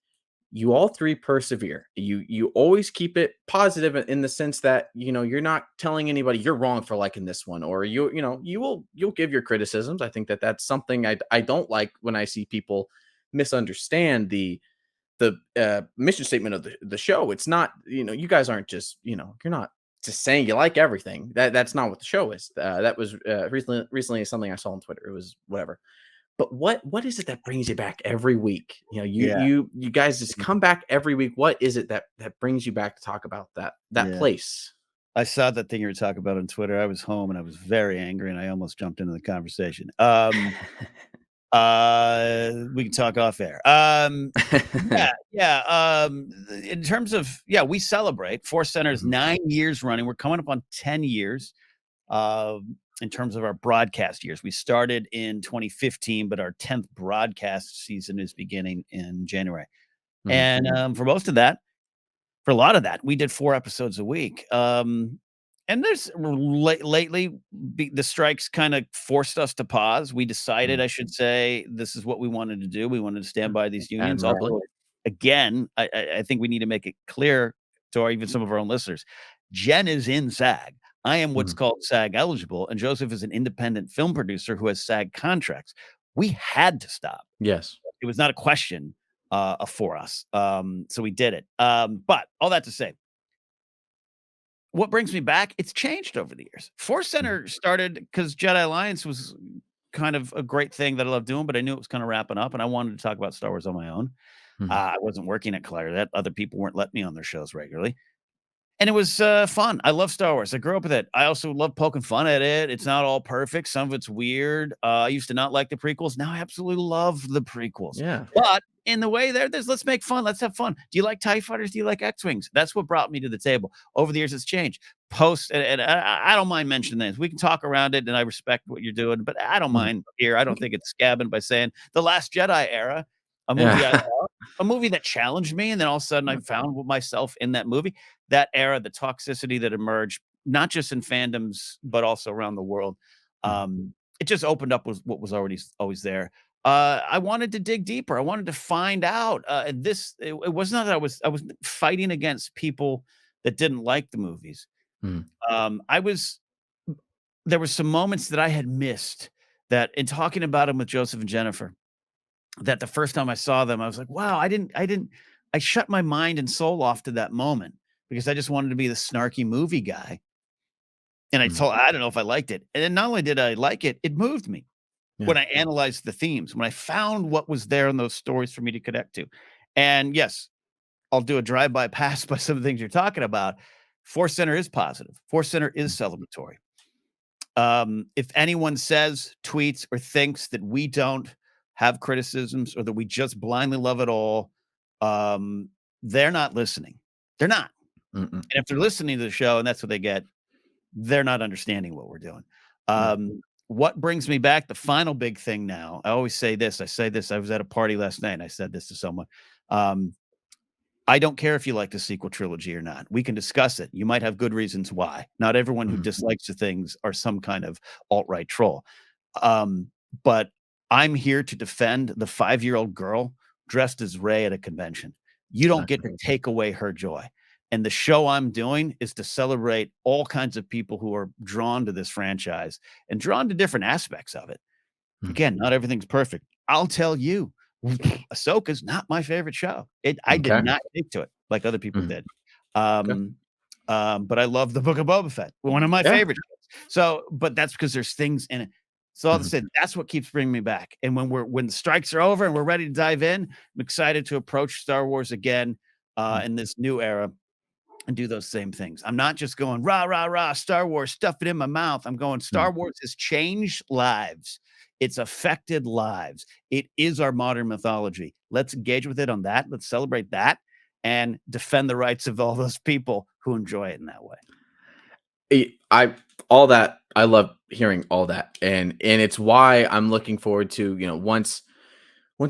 you all three persevere. You always keep it positive in the sense that you're not telling anybody you're wrong for liking this one, or you'll give your criticisms. I think that that's something I don't like when I see people misunderstand the mission statement of the show. It's not, you guys aren't just, you're not just saying you like everything. That's not what the show is. That was recently something I saw on Twitter. It was whatever. But what is it that brings you back every week? Yeah. You guys just come back every week. What is it that brings you back to talk about that Yeah. place? I saw that thing you were talking about on Twitter. I was home and I was very angry and I almost jumped into the conversation. We can talk off air. Yeah, yeah. In terms of, yeah, we celebrate Force Center's Mhm, 9 years running. We're coming up on 10 years. In terms of our broadcast years, we started in 2015, but our 10th broadcast season is beginning in January. mhm, And for a lot of that, we did 4 episodes a week. And there's lately, the strikes kind of forced us to pause. We decided, mhm. I should say, this is what we wanted to do. We wanted to stand by these unions. Admirably. Although, again, I think we need to make it clear to even some of our own listeners. Jen is in SAG. I am what's Mhm. called SAG eligible, and Joseph is an independent film producer who has SAG contracts. We had to stop. Yes. It was not a question for us. So we did it. But all that to say, what brings me back? It's changed over the years. Force Mhm. Center started because Jedi Alliance was kind of a great thing that I love doing, but I knew it was kind of wrapping up, and I wanted to talk about Star Wars on my own. Mhm. I wasn't working at Claret. Other people weren't letting me on their shows regularly. And it was fun. I love Star Wars. I grew up with it. I also love poking fun at it. It's not all perfect. Some of it's weird. I used to not like the prequels. Now I absolutely love the prequels. Yeah. But in the way there's let's make fun. Let's have fun. Do you like TIE fighters? Do you like X-Wings? That's what brought me to the table. Over the years, it's changed. And I don't mind mentioning this. We can talk around it, and I respect what you're doing, but I don't Mhm. mind here. I don't think it's scabbing by saying The Last Jedi era, a movie I Yeah. love, a movie that challenged me, and then all of a sudden I found myself in that movie. That era, the toxicity that emerged, not just in fandoms, but also around the world, Mhm. it just opened up with what was already always there. I wanted to dig deeper. I wanted to find out. It was not that I was fighting against people that didn't like the movies. Mhm. I was there were some moments that I had missed that in talking about them with Joseph and Jennifer, that the first time I saw them, I was like, wow, I shut my mind and soul off to that moment because I just wanted to be the snarky movie guy. And Mhm. I don't know if I liked it. And then not only did I like it, it moved me Yeah. when I analyzed the themes, when I found what was there in those stories for me to connect to. And yes, I'll do a drive-by pass by some of the things you're talking about. Force Center is positive. Force Center is Mhm. celebratory. If anyone says, tweets, or thinks that we don't have criticisms or that we just blindly love it all, um, they're not listening. They're not. Mm-mm. And if they're listening to the show and that's what they get, they're not understanding what we're doing. Yeah. What brings me back, the final big thing now, I always say this. I say this. I was at a party last night and I said this to someone. Um, I don't care if you like the sequel trilogy or not. We can discuss it. You might have good reasons why. Not everyone who Mhm. dislikes the things are some kind of alt-right troll. Um, but I'm here to defend the 5-year-old girl dressed as Rey at a convention. You don't get Exactly. to take away her joy. And the show I'm doing is to celebrate all kinds of people who are drawn to this franchise and drawn to different aspects of it. Mhm. Again, not everything's perfect. I'll tell you, Ahsoka's not my favorite show. I did Okay. not take to it like other people Mhm. did. Okay. Um, but I love the Book of Boba Fett, one of my Yeah. favorite shows. So, but that's because there's things in it. So I'll Mhm. say that's what keeps bringing me back. And when the strikes are over and we're ready to dive in, I'm excited to approach Star Wars again Mhm. in this new era and do those same things. I'm not just going rah rah rah Star Wars, stuff it in my mouth. I'm going Mhm. Star Wars has changed lives. It's affected lives. It is our modern mythology. Let's engage with it on that. Let's celebrate that and defend the rights of all those people who enjoy it in that way. I all that I love hearing all that, and it's why I'm looking forward to once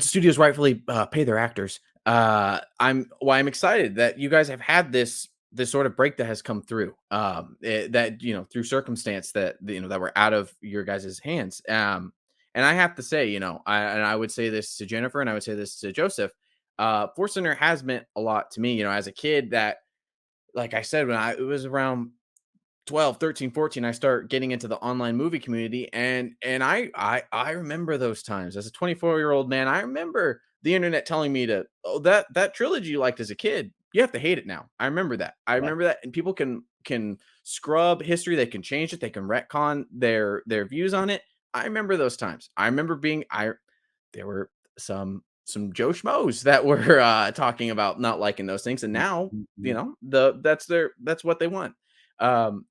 studios rightfully pay their actors. I'm excited that you guys have had this sort of break that has come through. That through circumstance that were out of your guys' hands. And I have to say, I would say this to Jennifer, and I would say this to Joseph. Force Center has meant a lot to me. As a kid, that like I said, when it was around 12, 13, 14, I start getting into the online movie community, and I remember those times as a 24-year-old man. I remember the internet telling me to, oh, that trilogy you liked as a kid, you have to hate it now. I remember that. I Yeah. remember that. And people can scrub history, they can change it, they can retcon their views on it. I remember those times. I remember being I there were some Joe Schmoes that were talking about not liking those things. And now, Mhm. that's what they want. And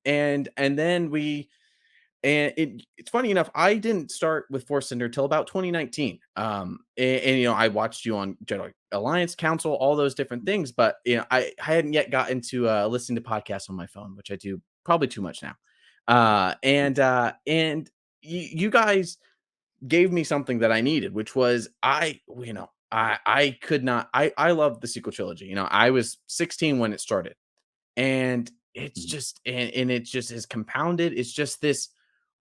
then it's funny enough, I didn't start with Force Center till about 2019. And I watched you on Jedi Alliance Council, all those different things, but I hadn't yet gotten to listening to podcasts on my phone, which I do probably too much now. And you guys gave me something that I needed, which was I could not I love the sequel trilogy. I was 16 when it started, and it's Mhm. just and it just is compounded. It's just this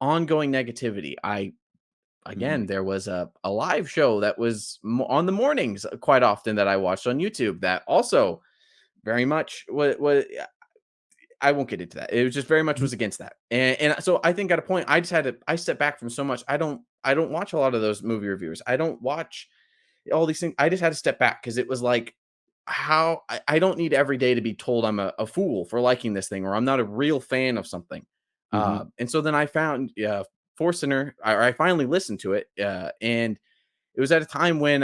ongoing negativity. Mhm. Again, there was a live show that was on the mornings quite often that I watched on YouTube that also very much what I won't get into that. It was just very much was against that. And so I think at a point I stepped back from so much. I don't watch a lot of those movie reviewers. I don't watch all these things. I just had to step back because it was like how I don't need every day to be told I'm a fool for liking this thing or I'm not a real fan of something. Mhm. And so then I found Force Center. I finally listened to it, and it was at a time when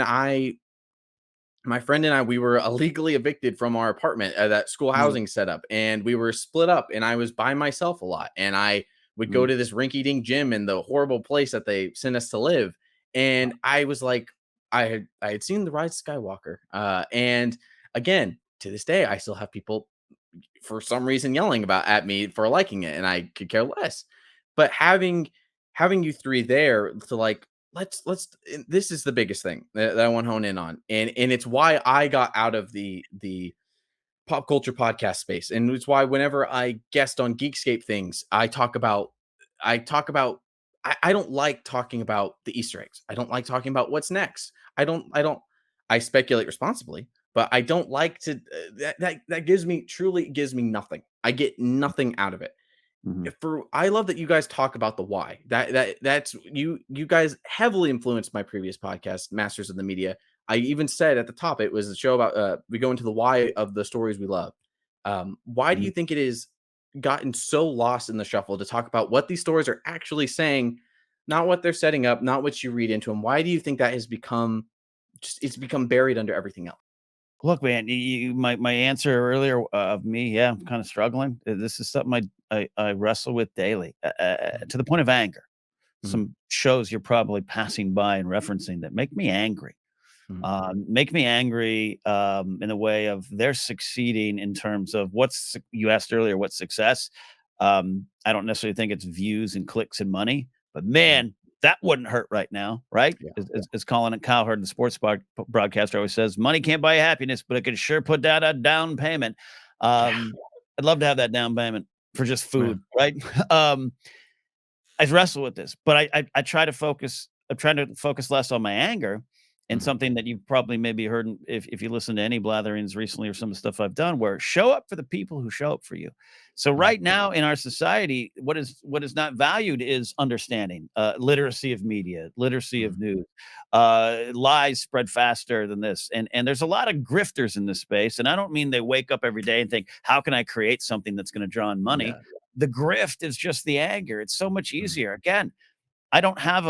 my friend and I, we were illegally evicted from our apartment that school Mm, housing setup, and we were split up, and I was by myself a lot, and I would go mm, to this rinky-dink gym in the horrible place that they sent us to live, and I was like, I had seen the Rise of Skywalker, and again to this day, I still have people for some reason yelling about at me for liking it, and I could care less. But having you three there to like let's this is the biggest thing that I want to hone in on, and it's why I got out of the pop culture podcast space, and it's why whenever I guest on Geekscape things, I don't like talking about the Easter eggs. I don't like talking about what's next. I speculate responsibly, but I don't like to that truly gives me nothing. I get nothing out of it. mhm. For I love that you guys talk about the why. That's you guys heavily influenced my previous podcast, Masters of the Media. I even said at the top it was a show about we go into the why of the stories we love. Why do Mhm. you think it is gotten so lost in the shuffle to talk about what these stories are actually saying, not what they're setting up, not what you read into them? Why do you think that has become just it's become buried under everything else? Look, man, my answer earlier of me, yeah, I'm kind of struggling. This is something I wrestle with daily Mhm, to the point of anger. mhm, Some shows you're probably passing by and referencing that make me angry. mhm, Make me angry in the way of they're succeeding in terms of you asked earlier, what's success? I don't necessarily think it's views and clicks and money, but mhm. man, that wouldn't hurt right now, right? Yeah. As Colin Cowherd, the sports broadcaster, always says, money can't buy happiness, but it can sure put down a down payment. Yeah. I'd love to have that down payment for just Yeah. food, right? um, I wrestle with this, but I try to focus. I'm trying to focus less on my anger and Mhm, something that you've probably maybe heard if you listen to any blatherings recently or some of the stuff I've done, where show up for the people who show up for you. So mhm, right now in our society, what is not valued is understanding, literacy of media, literacy mhm, of news. Lies spread faster than this, and there's a lot of grifters in this space. And I don't mean they wake up every day and think, how can I create something that's going to draw in money? yeah. The grift is just the anger. It's so much Mhm, easier. Again, I don't have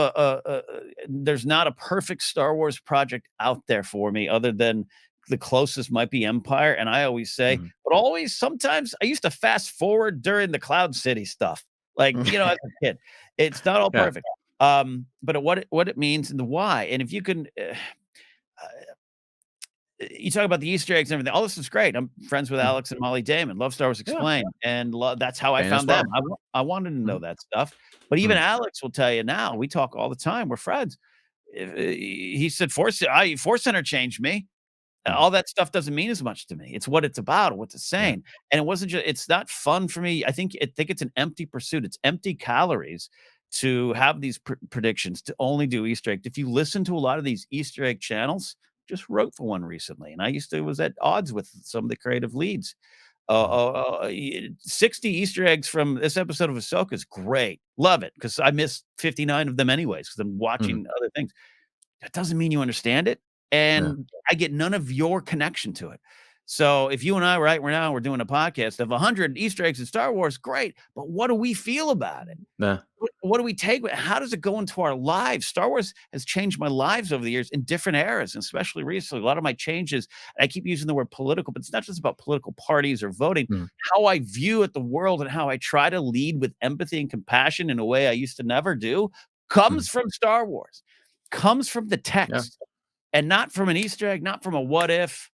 there's not a perfect Star Wars project out there for me other than the closest might be Empire. And I always say, mhm. but always sometimes I used to fast forward during the Cloud City stuff. Like, as a kid. It's not all Yeah. perfect. But what it means and the why. And if you can you talk about the Easter eggs and everything. All this is great. I'm friends with Mhm. Alex and Molly Damon. Love Star Wars Yeah. Explained, and that's how I Fan as found them. well. I wanted to know Mhm, that stuff. But even mhm, Alex will tell you now. We talk all the time. We're friends. He said, Force Center changed me. mhm. All that stuff doesn't mean as much to me. It's what it's about, what it's Yeah. saying. And it wasn't just it's not fun for me. I think it's an empty pursuit. It's empty calories to have these predictions, to only do Easter egg. If you listen to a lot of these Easter egg channels, just wrote for one recently, and I used to was at odds with some of the creative leads. Mhm, 60 Easter eggs from this episode of Ahsoka is great. Love it because I missed 59 of them anyways because I'm mhm. watching other things. That doesn't mean you understand it, Yeah. and I get none of your connection to it. So if you and I, right, we're doing a podcast of 100 Easter eggs in Star Wars, great, but what do we feel about it? Yeah. What do we take? How does it go into our lives? Star Wars has changed my lives over the years in different eras, and especially recently. A lot of my changes, I keep using the word political, but it's not just about political parties or voting. Mhm, How I view at the world and how I try to lead with empathy and compassion in a way I used to never do mhm. comes from Star Wars, comes from the Yeah. text, and not from an Easter egg, not from a what if,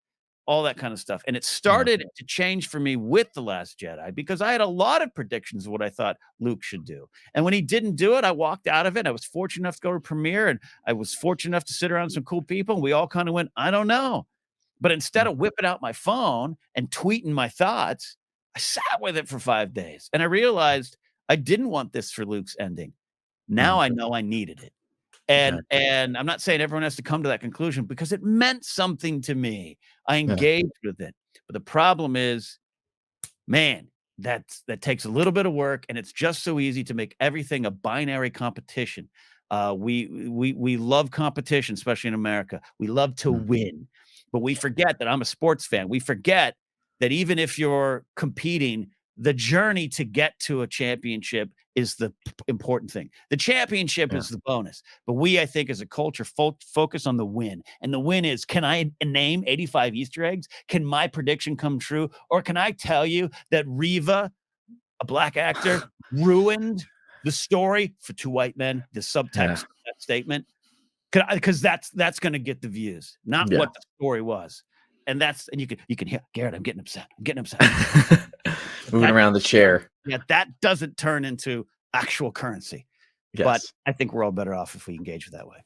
all that kind of stuff. And it Yeah. started to change for me with The Last Jedi because I had a lot of predictions of what I thought Luke should do. And when he didn't do it, I walked out of it. I was fortunate enough to go to premiere and I was fortunate enough to sit around some cool people. And we all kind of went, I don't know. But instead Mhm, of whipping out my phone and tweeting my thoughts, I sat with it for 5 days and I realized I didn't want this for Luke's ending. mhm. Now I know I needed it. And Exactly. and I'm not saying everyone has to come to that conclusion because it meant something to me. I Yeah. engaged with it. But the problem is, man, that takes a little bit of work, and it's just so easy to make everything a binary competition. We love competition, especially in America. We love to win, but we forget that I'm a sports fan. We forget that even if you're competing, the journey to get to a championship is the important thing. The championship is the bonus. But we, I think, as a culture, focus on the win. And the win is, can I name 85 Easter eggs? Can my prediction come true? Or can I tell you that Riva, a black actor, ruined the story for two white men? The subtext of that statement, because that's going to get the views, not what the story was. And you can hear Garrett. I'm getting upset. Moving around the chair. Yeah, that doesn't turn into actual currency. Yes. But I think we're all better off if we engage with that way.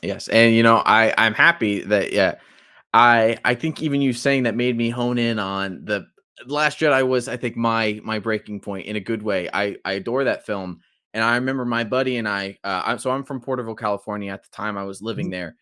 Yes, and I'm happy that I think even you saying that made me hone in on the Last Jedi was, I think, my breaking point in a good way. I adore that film, and I remember my buddy and so I'm from Porterville, California. At the time I was living there.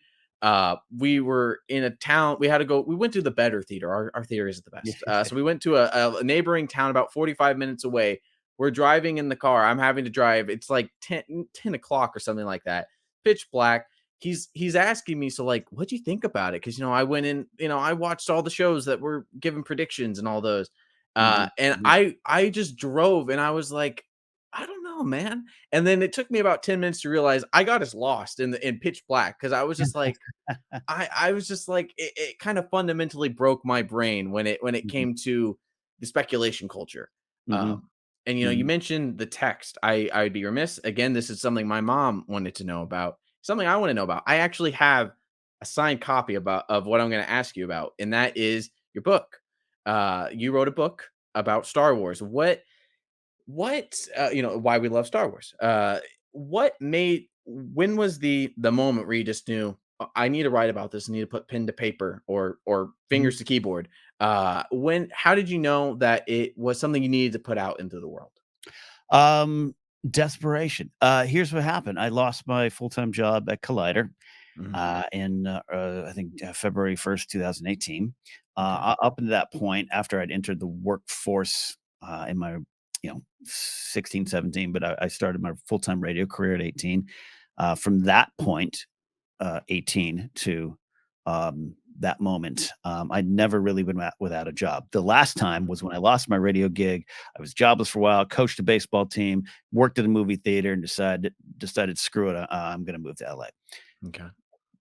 We were in a town. We went to the better theater. Our theater isn't the best. So we went to a neighboring town about 45 minutes away. We're driving in the car. I'm having to drive. It's like 10 o'clock or something like that. Pitch black. He's asking me, so like, what'd you think about it? Because I went in, I watched all the shows that were giving predictions and all those. And I just drove and I was like, I don't know, man. And then it took me about 10 minutes to realize I got us lost in pitch black, because I was just like, I was just like, it kind of fundamentally broke my brain when it came to the speculation culture. And you mentioned the text. I'd be remiss. Again, this is something my mom wanted to know about. Something I want to know about. I actually have a signed copy of what I'm going to ask you about, and that is your book. You wrote a book about Star Wars. What why we love Star Wars. When was the moment where you just knew, I need to write about this, I need to put pen to paper or fingers to keyboard? How did you know that it was something you needed to put out into the world? Desperation. Here's what happened. I lost my full-time job at Collider in I think February 1st, 2018. Up until that point, after I'd entered the workforce in my 16, 17, but I started my full-time radio career at 18. From that point, 18 to that moment, I'd never really been without a job. The last time was when I lost my radio gig. I was jobless for a while, coached a baseball team, worked at a movie theater, and decided screw it, I'm going to move to LA. Okay.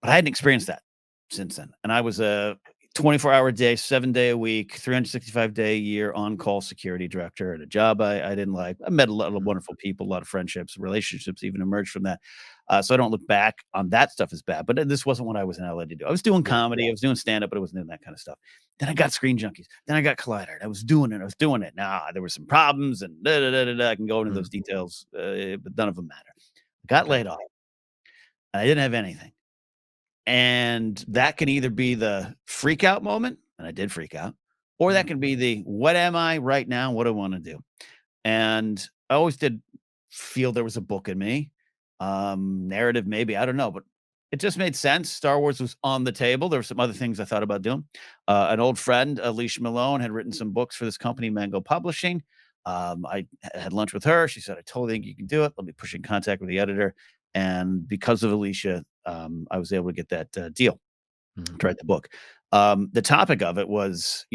But I hadn't experienced that since then. And I was a 24-hour day, 7-day a week, 365-day a year on-call security director at a job I didn't like. I met a lot of wonderful people, a lot of friendships, relationships even emerged from that. So I don't look back on that stuff as bad. But this wasn't what I was in LA to do. I was doing comedy. I was doing stand-up, but I wasn't doing that kind of stuff. Then I got Screen Junkies. Then I got Collider. I was doing it. Now, there were some problems and I can go into those details, but none of them matter. I got laid off. And I didn't have anything. And that can either be the freak out moment, and I did freak out, or that can be the, what am I right now? What do I want to do? And I always did feel there was a book in me, narrative, maybe, I don't know, but it just made sense. Star Wars was on the table. There were some other things I thought about doing. An old friend, Alicia Malone, had written some books for this company, Mango Publishing. I had lunch with her. She said, I totally think you can do it. Let me push in contact with the editor. And because of Alicia, I was able to get that deal to write the book. The topic of it was,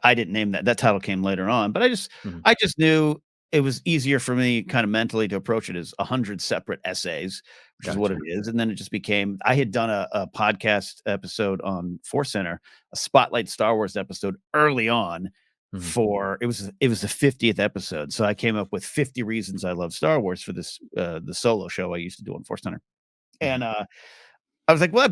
I didn't name that. That title came later on, but I just knew it was easier for me kind of mentally to approach it as 100 separate essays, which is what it is. And then it just became, I had done a podcast episode on Force Center, a Spotlight Star Wars episode early on. It was the 50th episode. So I came up with 50 reasons I love Star Wars for this, the solo show I used to do on Force Center. And I was like, well,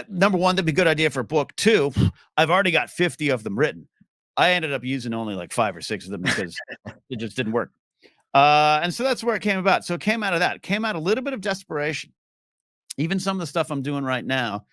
number one, that'd be a good idea for a book. Two, I've already got 50 of them written. I ended up using only like 5 or 6 of them because it just didn't work. And so that's where it came about. So it came out of that. It came out a little bit of desperation. Even some of the stuff I'm doing right now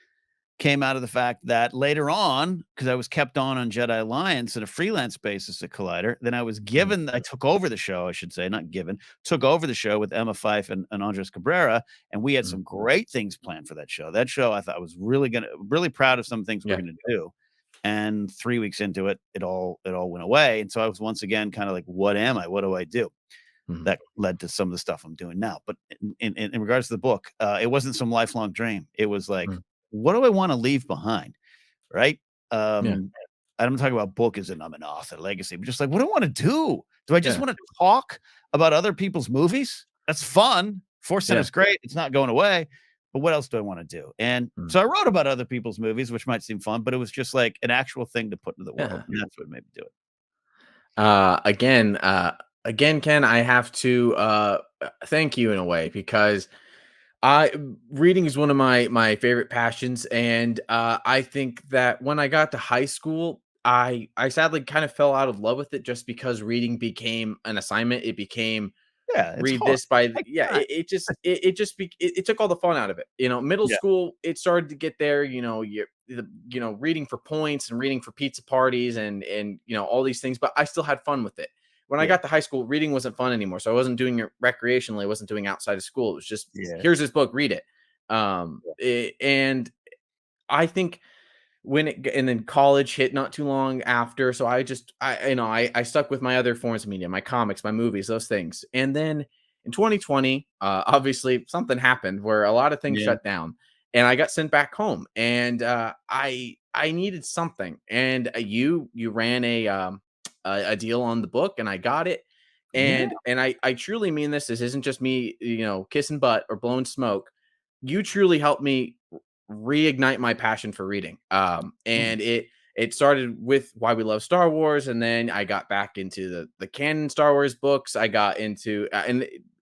came out of the fact that later on, because I was kept on Jedi Alliance at a freelance basis at Collider, then I took over the show, I should say, not given, took over the show with Emma Fyffe and Andres Cabrera, and we had some great things planned for that show. That show, I thought, was really proud of some things we were going to do. And 3 weeks into it, it all went away. And so I was once again kind of like, what am I? What do I do? Mhm. That led to some of the stuff I'm doing now. But in regards to the book, it wasn't some lifelong dream. It was like, Mhm. what do I want to leave behind? Right. Yeah. Um, I'm talking about book as in I'm an author legacy, but just like, what do I want to do? Do I just Yeah. want to talk about other people's movies? That's fun. Force Yeah. Center's great. It's not going away. But what else do I want to do? And Mhm. so I wrote about other people's movies, which might seem fun, but it was just like an actual thing to put into the world. Yeah. And that's what made me do it. Uh, again, uh, again, Ken, I have to thank you in a way because I reading is one of my favorite passions, and I think that when I got to high school, I sadly kind of fell out of love with it just because reading became an assignment. It became Yeah, it's read hard. this by Takes yeah, time. it took all the fun out of it. Middle Yeah, school, it started to get there. Reading for points and reading for pizza parties and all these things, but I still had fun with it. When I yeah, got to high school, reading wasn't fun anymore, so I wasn't doing it recreationally. I wasn't doing outside of school. It was just, yeah, here's this book, read it. yeah. And I think and then college hit not too long after, so I stuck with my other forms of media, my comics, my movies, those things. And then in 2020, obviously something happened where a lot of things Yeah. shut down, and I got sent back home, and I needed something, and you ran a deal on the book, and I got it. Yeah. And I truly mean this. This isn't just me, kissing butt or blowing smoke. You truly helped me reignite my passion for reading. Mm. And it started with why we love Star Wars, and then I got back into the canon Star Wars books. I got into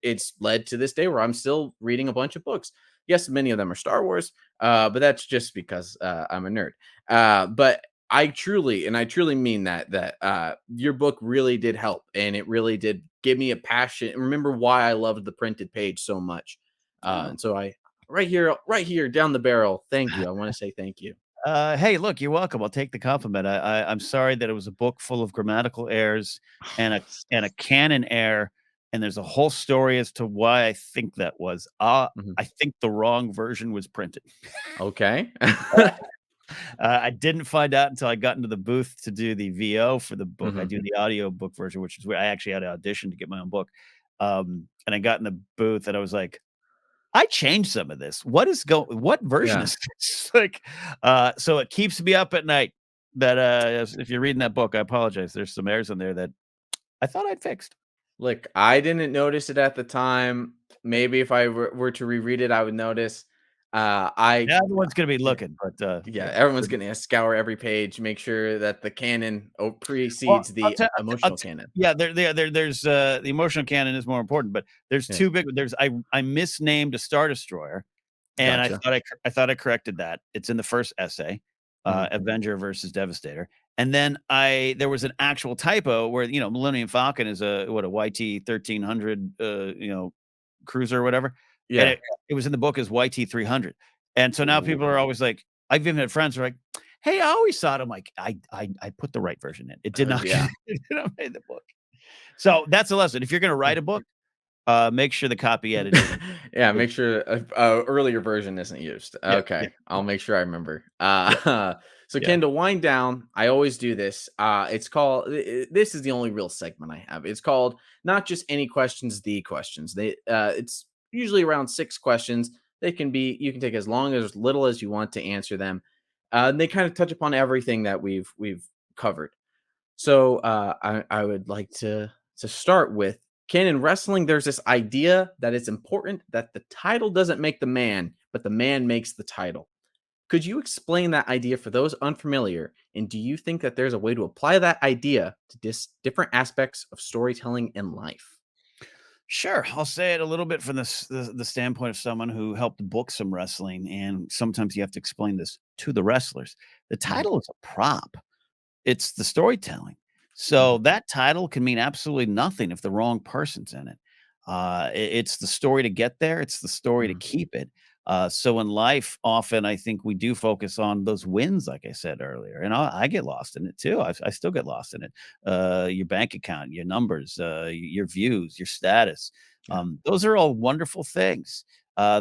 it's led to this day where I'm still reading a bunch of books. Yes, many of them are Star Wars, but that's just because I'm a nerd. But I truly mean that your book really did help, and it really did give me a passion. Remember why I loved the printed page so much. Oh. And so I right here down the barrel. Thank you. I want to say thank you. Hey, look, you're welcome. I'll take the compliment. I'm sorry that it was a book full of grammatical errors and a canon error, and there's a whole story as to why I think that was. Mhm. I think the wrong version was printed. Okay. I didn't find out until I got into the booth to do the VO for the book. I Mhm. do the audio book version, which is where I actually had to audition to get my own book. And I got in the booth and I was like, I changed some of this. What version Yeah. is this? Like, so it keeps me up at night that, if you're reading that book, I apologize. There's some errors in there that I thought I'd fixed. Look, I didn't notice it at the time. Maybe if I were to reread it, I would notice. I Yeah, everyone's gonna be Yeah. looking, but, Yeah, yeah. everyone's gonna scour every page, make sure that the canon Well, precedes I'll the tell I'll emotional t canon. yeah, there's, the emotional canon is more important, but there's Yeah, 2 big I misnamed a Star Destroyer, and gotcha. I thought I corrected that. It's in the first essay, Mhm. Avenger versus Devastator, and then there was an actual typo where, Millennium Falcon is a YT 1300, cruiser or whatever, and Yeah. it was in the book as YT 300, and so now Ooh. people are always like I've even had friends who are like, "Hey, I always thought," I'm like, I put the right version in. It did not Yeah. it did not make the book. So that's a lesson. If you're gonna write a book, make sure the copy editing Yeah, is make sure earlier version isn't used. yeah, yeah, Okay, I'll make sure I remember. yeah, So yeah. Ken, to wind down, I always do this. It's called. This is the only real segment I have. It's called not just any questions, the questions. It's usually around 6 questions. They can be. You can take as long as little as you want to answer them. And they kind of touch upon everything that we've covered. So I would like to start with, Ken, in wrestling, there's this idea that it's important that the title doesn't make the man, but the man makes the title. Could you explain that idea for those unfamiliar? And do you think that there's a way to apply that idea to different aspects of storytelling in life? Sure, I'll say it a little bit from the standpoint of someone who helped book some wrestling, and sometimes you have to explain this to the wrestlers. The Mhm, title is a prop. It's the storytelling. So mhm, that title can mean absolutely nothing if the wrong person's in it. It's the story to get there. It's the story to mhm, keep it. So in life, often I think we do focus on those wins, like I said earlier, and I get lost in it too. I still get lost in it. Your bank account, your numbers, your views, your status. yeah, Those are all wonderful things.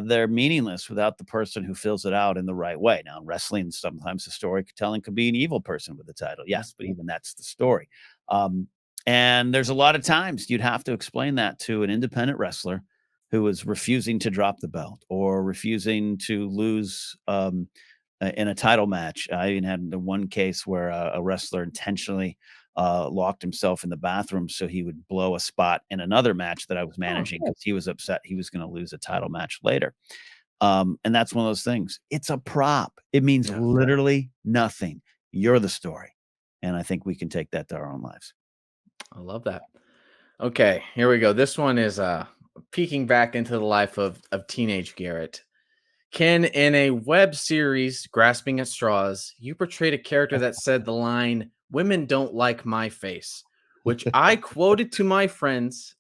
they're meaningless without the person who fills it out in the right way. Now, in wrestling, sometimes the storytelling could be an evil person with the title. Yes, but even that's the story. Um, and there's a lot of times you'd have to explain that to an independent wrestler who is refusing to drop the belt or refusing to lose in a title match. I even had the one case where a wrestler intentionally locked himself in the bathroom so he would blow a spot in another match that I was managing because he was upset he was going to lose a title match later. And that's one of those things. It's a prop. It means Yeah. literally nothing. You're the story. And I think we can take that to our own lives. I love that. Okay, here we go. This one is peeking back into the life of teenage Garrett. Ken, in a web series, Grasping at Straws, you portrayed a character that said the line, "Women don't like my face," which I quoted to my friends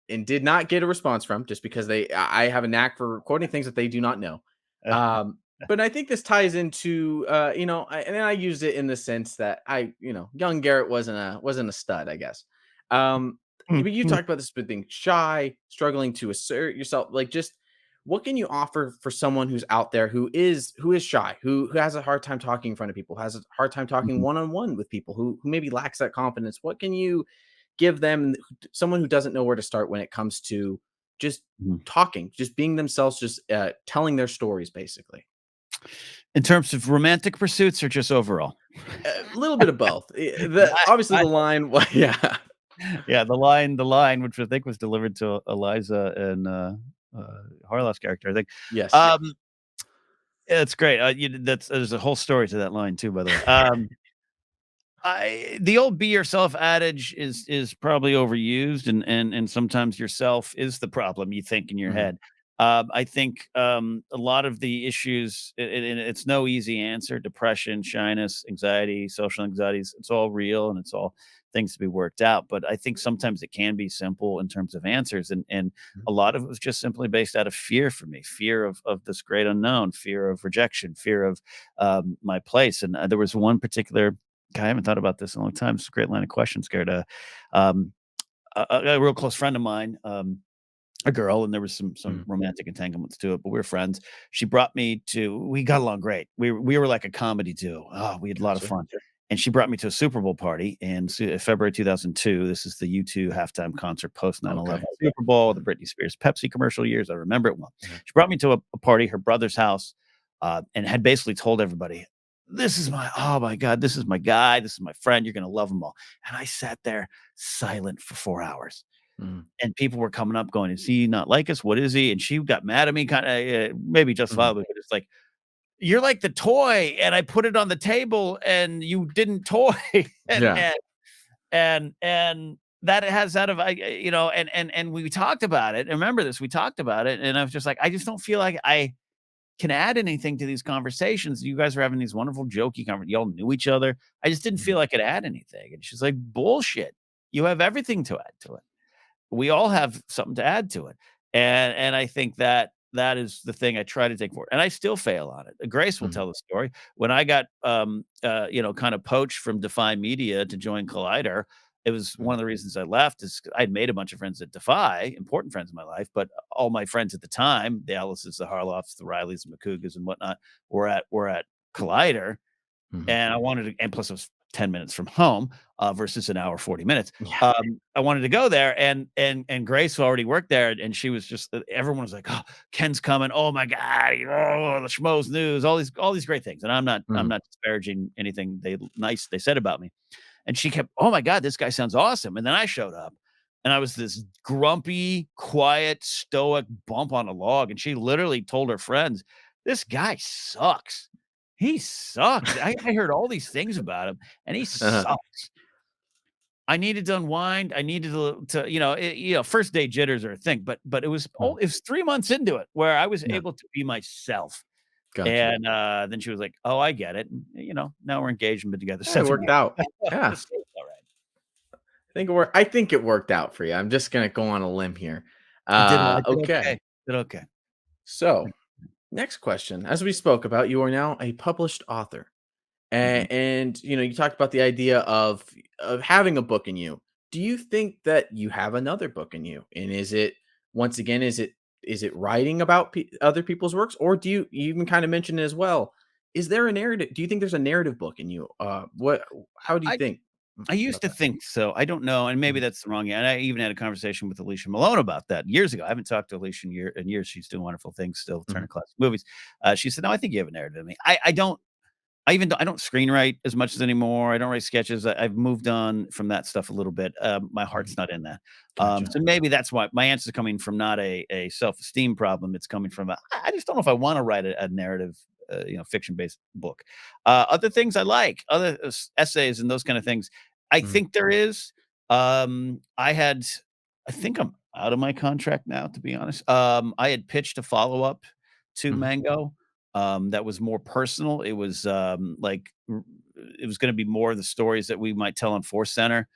and did not get a response from, just because I have a knack for quoting things that they do not know. But I think this ties into and then I used it in the sense that young Garrett wasn't a stud, I guess. But you talked about this with being shy, struggling to assert yourself, like just what can you offer for someone who's out there who is shy, who has a hard time talking in front of people, has a hard time talking one on one with people, who maybe lacks that confidence? What can you give them, someone who doesn't know where to start when it comes to just talking, just being themselves, just telling their stories, basically? In terms of romantic pursuits or just overall? A little bit of both. Obviously I the line, well, yeah, Yeah, the line, which I think was delivered to Eliza and, Harloff's character, I think. yes, Um, it's great. There's a whole story to that line too, by the way. The old "be yourself" adage is probably overused, and sometimes yourself is the problem you think in your mhm, head. I think a lot of the issues, and it's no easy answer. Depression, shyness, anxiety, social anxieties, it's all real and it's all things to be worked out. But I think sometimes it can be simple in terms of answers. And mhm, a lot of it was just simply based out of fear for me, fear of this great unknown, fear of rejection, fear of my place. And there was one particular I haven't thought about this in a long time. It's a great line of questions, Garrett. Um, a real close friend of mine, a girl, and there was some mhm. romantic entanglements to it, but we are friends. She brought me to. We got along great. We were like a comedy duo. Oh, we had a lot of Gotcha. fun. And she brought me to a Super Bowl party in February 2002. This is the U2 halftime concert post 9/11 Okay. Super Bowl, the Mhm, Britney Spears Pepsi commercial years. I remember it well. mhm, She brought me to a party, her brother's house, and had basically told everybody, oh my God, this is my guy. This is my friend. You're going to love him all. And I sat there silent for 4 hours. mhm, And people were coming up going, "Is he not like us? What is he?" And she got mad at me, kinda, maybe mhm. justifiably, but it's like, "You're like the toy, and I put it on the table, and you didn't toy." And Yeah. that has out of and we talked about it. I remember this, we talked about it, and I was just like, "I just don't feel like I can add anything to these conversations. You guys are having these wonderful jokey y'all knew each other. I just didn't Mhm, feel I could add anything." And she's like, "Bullshit. You have everything to add to it." We all have something to add to it. And I think that that is the thing I try to take forward. And I still fail on it. Grace will mhm, tell the story. When I got kind of poached from Defy Media to join Collider, it was one mhm. of the reasons I left is I'd made a bunch of friends at Defy, important friends in my life, but all my friends at the time, the Alice's, the Harloffs, the Rileys, the McCougas, and whatnot, were at Collider, Mhm. and I wanted to, and plus it was 10 minutes from home, versus an hour, 40 minutes. Yeah. I wanted to go there, and Grace already worked there, and she was just, everyone was like, "Oh, Ken's coming. Oh my God. Oh, the schmoes news, all these great things." And I'm Mhm. not disparaging anything they said about me. And she kept, "Oh my God, this guy sounds awesome." And then I showed up and I was this grumpy, quiet, stoic bump on a log. And she literally told her friends, "This guy sucks. He sucks. I heard all these things about him and he Uh-huh. sucks." I needed to unwind. I needed to first day jitters are a thing, but Mhm. it was 3 months into it where I was Yeah. able to be myself. Gotcha. And then she was like, "Oh, I get it." And, now we're engaged and been together Yeah, it 7 worked years. out. Yeah. So it's all right. I think it worked out for you. I'm just gonna go on a limb here. I did okay. Okay. Did okay. So, next question. As we spoke about, you are now a published author. Mhm. And you talked about the idea of having a book in you. Do you think that you have another book in you? And is it, once again, is it Is it writing about other people's works, or do you even kind of mention it as well? Is there a narrative? Do you think there's a narrative book in you? What? How do you I think I used about to that? think so. I don't know, and maybe Mhm, that's the wrong. And I even had a conversation with Alicia Malone about that years ago. I haven't talked to Alicia in years. She's doing wonderful things still, mhm, turning classic movies. She said, "No, I think you have a narrative in me." I don't. I don't screenwrite as much as anymore. I don't write sketches. I've moved on from that stuff a little bit. My mhm. heart's not in that. Gotcha. So maybe that's why my answer is coming from not a self-esteem problem. It's coming from I just don't know if I want to write a narrative, fiction-based book. Other things I like, other essays and those kind of things. I Mhm, think there is. I had, I think I'm out of my contract now, to be honest. I had pitched a follow-up to mhm, Mango that was more personal. It was it was going to be more of the stories that we might tell on Force Center.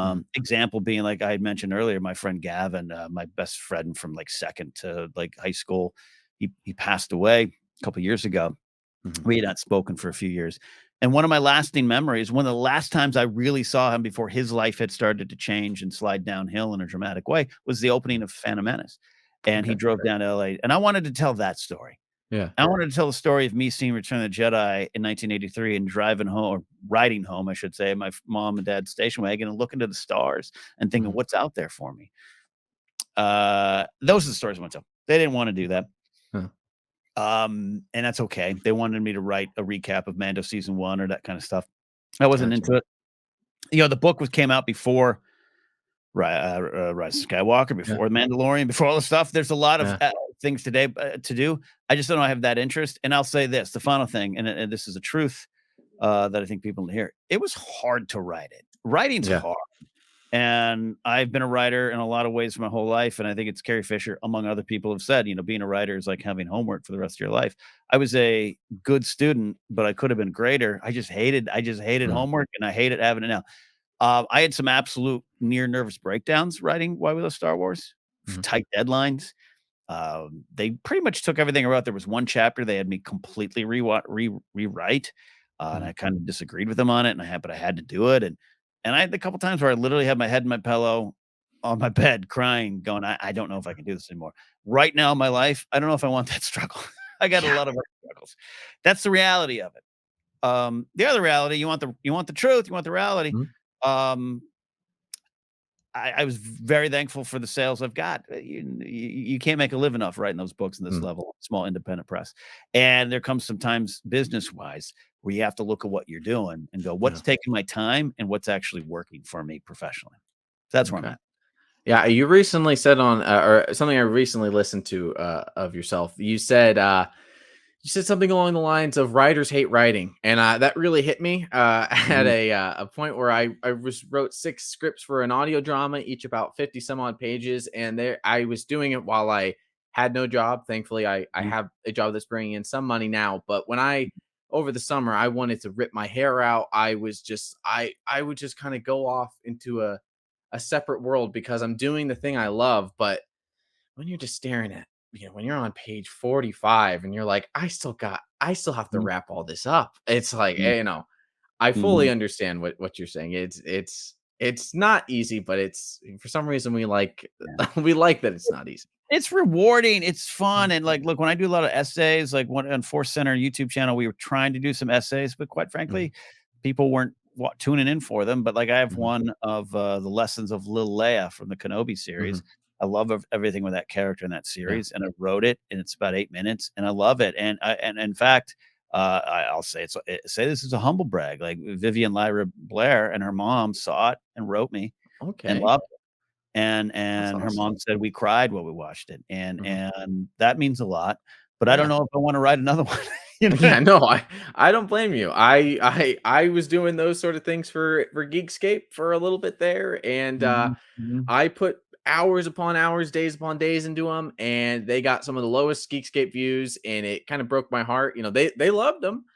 mhm, Example being like I had mentioned earlier, my friend Gavin, my best friend from like second to like high school, he passed away a couple years ago. mhm, We had not spoken for a few years. And one of my lasting memories, one of the last times I really saw him before his life had started to change and slide downhill in a dramatic way, was the mhm. opening of Phantom Menace. And he Okay, drove great. down to LA. And I wanted to tell that story. Yeah. I wanted to tell the story of me seeing Return of the Jedi in 1983 and driving home or riding home, I should say, my mom and dad's station wagon and looking to the stars and thinking, Mhm, what's out there for me? Those are the stories I want to tell. They didn't want to do that. huh, And that's okay. They wanted me to write a recap of Mando season 1 or that kind of stuff. I wasn't gotcha. into it. The book came out before Rise of Skywalker, Yeah, before The Mandalorian, before all the stuff. There's a lot of yeah, things today to do. I just don't have that interest. And I'll say this: the final thing, and this is a truth that I think people need to hear. It was hard to write it. Writing's yeah, hard. And I've been a writer in a lot of ways my whole life, and I think it's Carrie Fisher, among other people, have said, being a writer is like having homework for the rest of your life. I was a good student, but I could have been greater. I just hated mhm, homework, and I hated having it now. I had some absolute near nervous breakdowns writing Why We Love Star Wars, mhm, tight deadlines. They pretty much took everything I wrote. There was one chapter they had me completely rewrite, and mhm. I kind of disagreed with them on it, but I had to do it, and I had a couple times where I literally had my head in my pillow on my bed, crying, going, I don't know if I can do this anymore. Right now in my life, I don't know if I want that struggle. I got a Yeah, lot of other struggles. That's the reality of it. The other reality, you want the truth, you want the reality. mhm, Um, I was very thankful for the sales I've got. You can't make a living off writing those books in this mhm, level, small independent press. And there comes sometimes business wise where you have to look at what you're doing and go, yeah, what's taking my time and what's actually working for me professionally. That's where I'm okay. at. Yeah, you recently said on or something I recently listened to of yourself. You said something along the lines of writers hate writing, and that really hit me at Mhm. a point where I wrote 6 scripts for an audio drama, each about 50 some odd pages, and there I was doing it while I had no job. Thankfully, I Mhm. have a job that's bringing in some money now. But when I over the summer I wanted to rip my hair out, I would just kind of go off into a separate world because I'm doing the thing I love, but when you're just staring at, when you're on page 45 and you're like, I still have to Mhm. wrap all this up. It's like, Mhm. I fully Mhm. understand what you're saying. It's not easy, but it's for some reason we like Yeah. we like that it's not easy. It's rewarding, it's Mm, fun, and, like, look, when I do a lot of essays, like, one on Force Center YouTube channel, we were trying to do some essays, but quite mhm, frankly, people weren't tuning in for them, but, like, I have mhm, one of, the lessons of Lil Leia from the Kenobi mhm, series. I love everything with that character in that yeah. series, and I wrote it, and it's about 8 minutes, and I love it, and in fact, I'll say say this is a humble brag, like, Vivian Lyra Blair and her mom saw it and wrote me and Okay. loved and That's her awesome. mom said we cried while we watched it, Mhm. and that means a lot, but I don't Yeah. know if I wanna write another one, you know? Yeah, no, I don't blame you. I was doing those sort of things for Geekscape for a little bit there, and Mhm, mhm, I put hours upon hours, days upon days into them, and they got some of the lowest Geekscape views, and it kind of broke my heart. They loved them,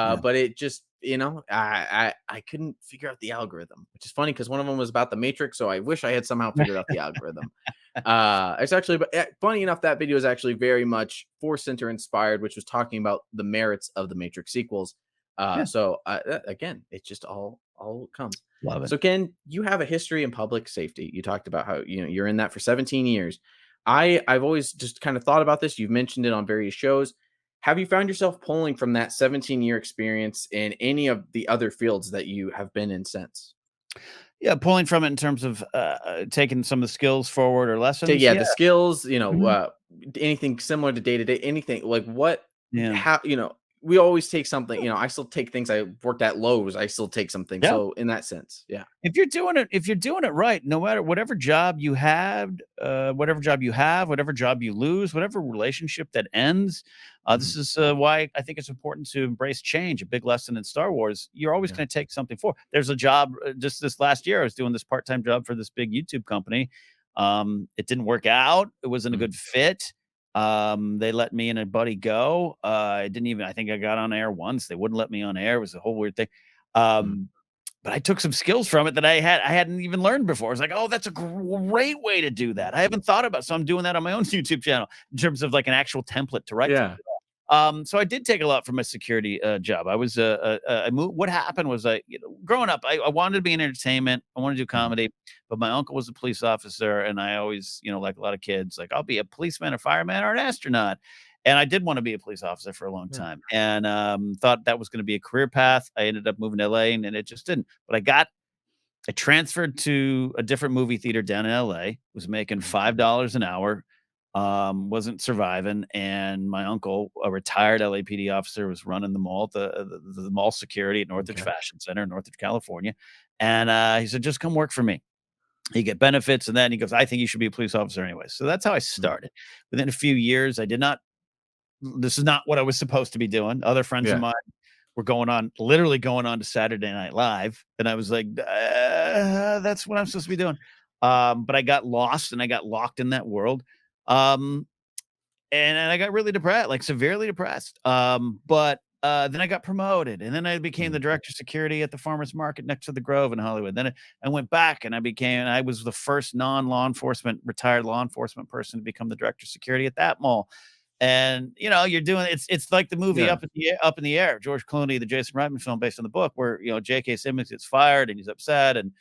yeah. but it just I couldn't figure out the algorithm, which is funny because one of them was about the Matrix, so I wish I had somehow figured out the algorithm. It's actually, but funny enough, that video is actually very much Force Center inspired, which was talking about the merits of the Matrix sequels. Yeah, Again, it just all comes. love it. So, Ken, you have a history in public safety. You talked about how you're in that for 17 years. I've always just kind of thought about this. You've mentioned it on various shows. Have you found yourself pulling from that 17-year experience in any of the other fields that you have been in since? Yeah, pulling from it in terms of, taking some of the skills forward or So lessons, yeah, yeah. the skills, Mhm. anything similar to day to day, anything like what, Yeah. how, we always take something. I still take things. I worked at Lowe's. I still take something. Yeah. So in that sense, yeah. If you're doing it right, no matter whatever job you had, whatever job you have, whatever job you lose, whatever relationship that ends, Mhm. this is why I think it's important to embrace change. A big lesson in Star Wars: you're always Yeah. going to take something for. There's a job just this last year. I was doing this part-time job for this big YouTube company. It didn't work out. It wasn't a Mhm. good fit. They let me and a buddy go. I didn't even. I think I got on air once. They wouldn't let me on air. It was a whole weird thing. Mhm. Um, but I took some skills from it that I hadn't even learned before. It's like, "Oh, that's a great way to do that. I haven't thought about." So I'm doing that on my own YouTube channel in terms of like an actual template to write from. Yeah. So I did take a lot from my security job. I was I moved. What happened was growing up, I wanted to be in entertainment. I wanted to do Mhm. comedy, but my uncle was a police officer, and I always, like a lot of kids, like I'll be a policeman, a fireman, or an astronaut. And I did want to be a police officer for a long Yeah. time, and thought that was going to be a career path. I ended up moving to LA, and it just didn't. But I transferred to a different movie theater down in LA, was making Mhm. $5 an hour, wasn't surviving, and my uncle, a retired LAPD officer, was running the mall, the mall security at Northridge Okay. Fashion Center in Northridge, California, and, he said, "Just come work for me. You get benefits," and then he goes, "I think you should be a police officer anyway." So that's how I Mhm. started. Within a few years, I did not this is not what I was supposed to be doing. Other friends of Yeah. mine were literally going on to Saturday Night Live, and I was like, That's what I'm supposed to be doing." But I got lost and I got locked in that world. Um, and I got really depressed, like severely depressed. But then I got promoted, and then I became the Mhm. director of security at the farmers market next to the Grove in Hollywood. Then I went back and I was the first non-law enforcement, retired law enforcement person to become the director of security at that mall. And you're doing it's like the movie Yeah. Up in the Air, George Clooney, the Jason Reitman film based on the book, where J.K. Simmons gets fired and he's upset, and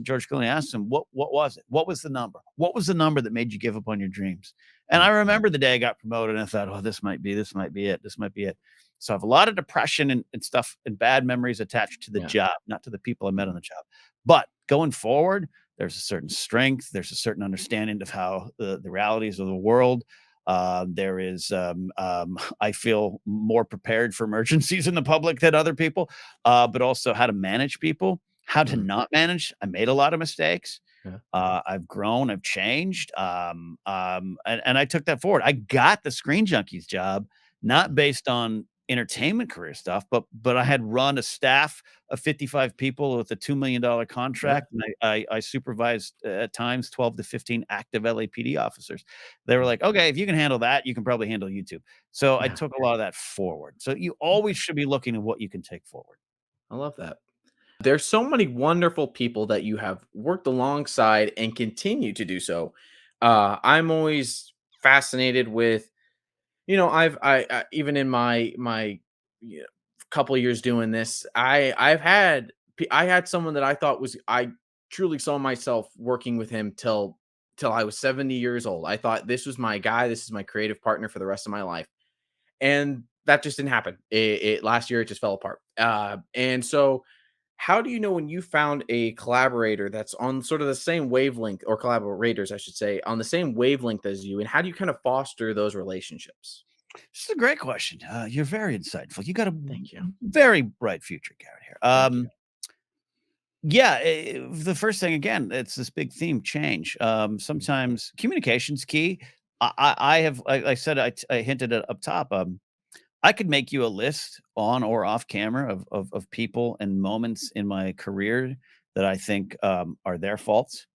George Clooney asks him, what was it? What was the number? What was the number that made you give up on your dreams? And I Mhm. remember the day I got promoted, and I thought, "Oh, this might be it. This might be it." So I have a lot of depression and stuff and bad memories attached to the Yeah. job, not to the people I met on Mhm. the job. But going forward, there's a certain strength, there's a certain understanding of how the realities of the world. There is, I feel more prepared for emergencies in the public than other people, but also how to manage people, how to Mhm. not manage. I made a lot of mistakes. Yeah. I've grown, I've changed, and I took that forward. I got the Screen Junkies job not Mhm. based on entertainment career stuff, but I had run a staff of 55 people with a $2 million Yeah. contract, and I supervised at times 12 to 15 active LAPD officers. They were Mhm. like, "Okay, if you can handle that, you can probably handle YouTube." So I Yeah. took a lot of that forward. So you Okay. always should be looking at what you can take forward. I love that. There's so many wonderful people that you have worked alongside and continue to do so. I'm always fascinated with, I even in my you know, couple of years doing this, I had someone that I thought was I truly saw myself working with him till I was 70 years old. I thought this was my guy, this is my creative partner for the rest of my life. And that just didn't happen. It last year it just fell apart. And so how do you know when you found a collaborator that's on sort of the same wavelength, or collaborators, I should say, on the same wavelength as you? And how do you kind of foster those relationships? This is a great question. You're very insightful. You got a Thank you. very bright future, Garrett, here. Thank you. Yeah, the first thing again, it's this big theme change. Mhm. Sometimes communication's key. I have, like I said, I hinted it up top. I could make you a list on or off camera of people and moments in my career that I think are their faults,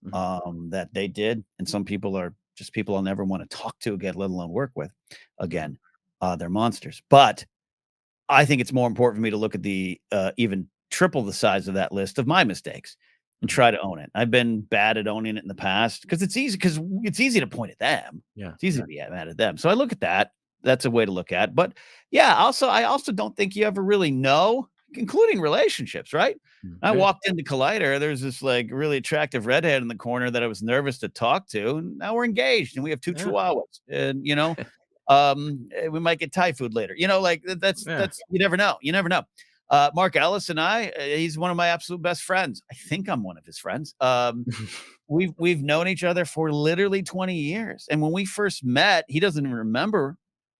Mhm. that they did, and some people are just people I'll never want to talk to again, let alone work with Yeah. again. They're monsters, but I think it's more important for me to look at the, even triple the size of that list of my mistakes and Mhm. try to own it. I've been bad at owning it in the past because it's easy to point at them. Yeah. It's easy to be mad at them. So I look at that. That's a way to look at. But yeah, I also don't think you ever really know. including relationships, right? I Yeah. walked into Collider. There's this like really attractive redhead in the corner that I was nervous to talk to. And now we're engaged and we have 2 Yeah. chihuahuas. And we might get Thai food later. Like that's Yeah. you never know. You never know. Mark Ellis and I, he's one of my absolute best friends. I think I'm one of his friends. We've known each other for literally 20 years. And when we first met, he doesn't even remember.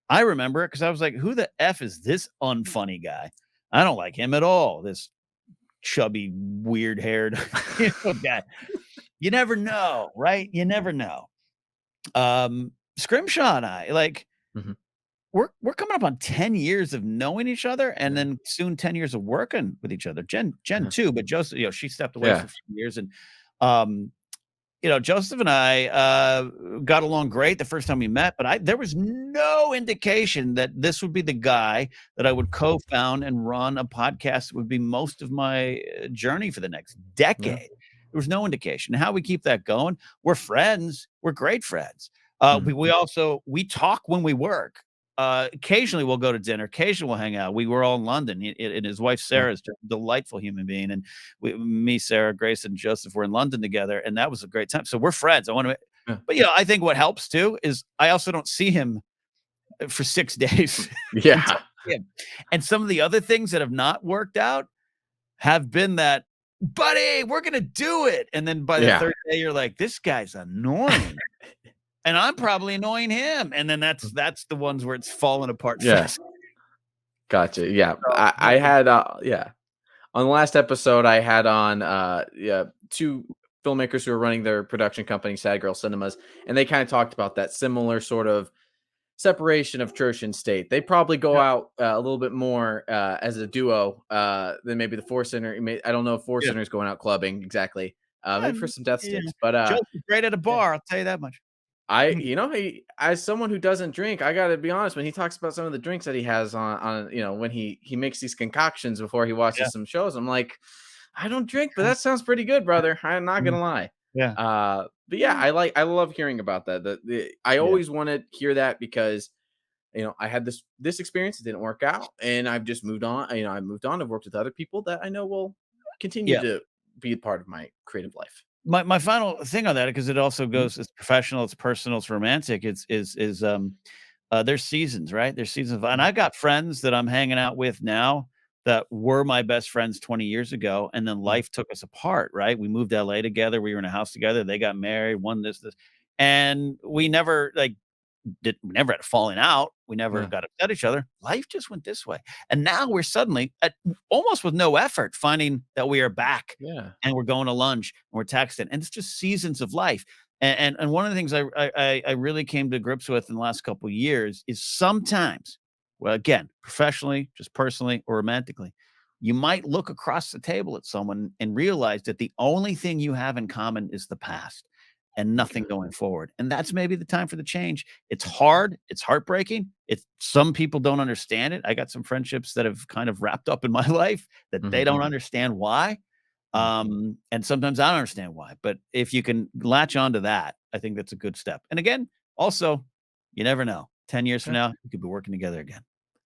I remember it because I was like, who the F is this unfunny guy? I don't like him at all. This chubby, weird haired guy. You never know, right? You never know. Scrimshaw and I, like, Mhm. we're coming up on 10 years of knowing each other and Yeah. then soon 10 years of working with each other. Jen Yeah. too, but Joseph, she stepped away Yeah. for a few years. And Joseph and I got along great the first time we met, but there was no indication that this would be the guy that I would co-found and run a podcast that would be most of my journey for the next decade. Yeah. There was no indication. How we keep that going? We're friends. We're great friends. We talk when we work. Occasionally we'll go to dinner. Occasionally we'll hang out. We were all in London, and his wife Sarah is just a delightful human being. And me, Sarah, Grace, and Joseph were in London together, and that was a great time. So we're friends. Yeah. But I think what helps too is I also don't see him for 6 days. Yeah. And some of the other things that have not worked out have been that, buddy, we're gonna do it. And then by the third day, you're like, this guy's annoying. And I'm probably annoying him. And then that's the ones where it's falling apart fast. Gotcha. Yeah. I had on the last episode I had on 2 filmmakers who are running their production company, Sad Girl Cinemas, and they kind of talked about that similar sort of separation of church and state. They probably go out a little bit more as a duo than maybe the Four Sinner. I don't know if Four Sinner's going out clubbing exactly. Maybe for some death sticks, but Joseph's great at a bar. I'll tell you that much. He, as someone who doesn't drink, I gotta be honest, when he talks about some of the drinks that he has on when he makes these concoctions before he watches some shows, I'm like, I don't drink, but that sounds pretty good, brother. I'm not gonna lie. But yeah, I love hearing about that. I always want to hear that because I had this experience, it didn't work out, and I've just moved on. I moved on. I've worked with other people that I know will continue to be a part of my creative life. My final thing on that, because it also goes, it's professional, it's personal, it's romantic. There's seasons, right? There's seasons, and I've got friends that I'm hanging out with now that were my best friends 20 years ago, and then life took us apart. Right? We moved to LA together. We were in a house together. They got married. One this, and we never we never had a falling out. We never got upset at each other. Life just went this way. And now we're suddenly almost with no effort finding that we are back and we're going to lunch and we're texting, and it's just seasons of life. And one of the things I really came to grips with in the last couple of years is sometimes, well, again, professionally, just personally or romantically, you might look across the table at someone and realize that the only thing you have in common is the past and nothing going forward. And that's maybe the time for the change. It's hard. It's heartbreaking. Some people don't understand it. I got some friendships that have kind of wrapped up in my life that they don't understand why. And sometimes I don't understand why. But if you can latch onto that, I think that's a good step. And again, also, you never know. 10 years from now, you could be working together again.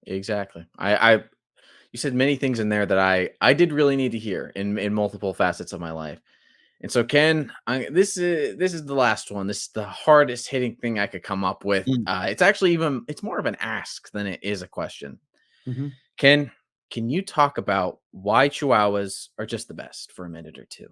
Exactly. You said many things in there that I did really need to hear in multiple facets of my life. And so, Ken, this is the last one. This is the hardest hitting thing I could come up with. It's actually it's more of an ask than it is a question. Ken, can you talk about why Chihuahuas are just the best for a minute or two?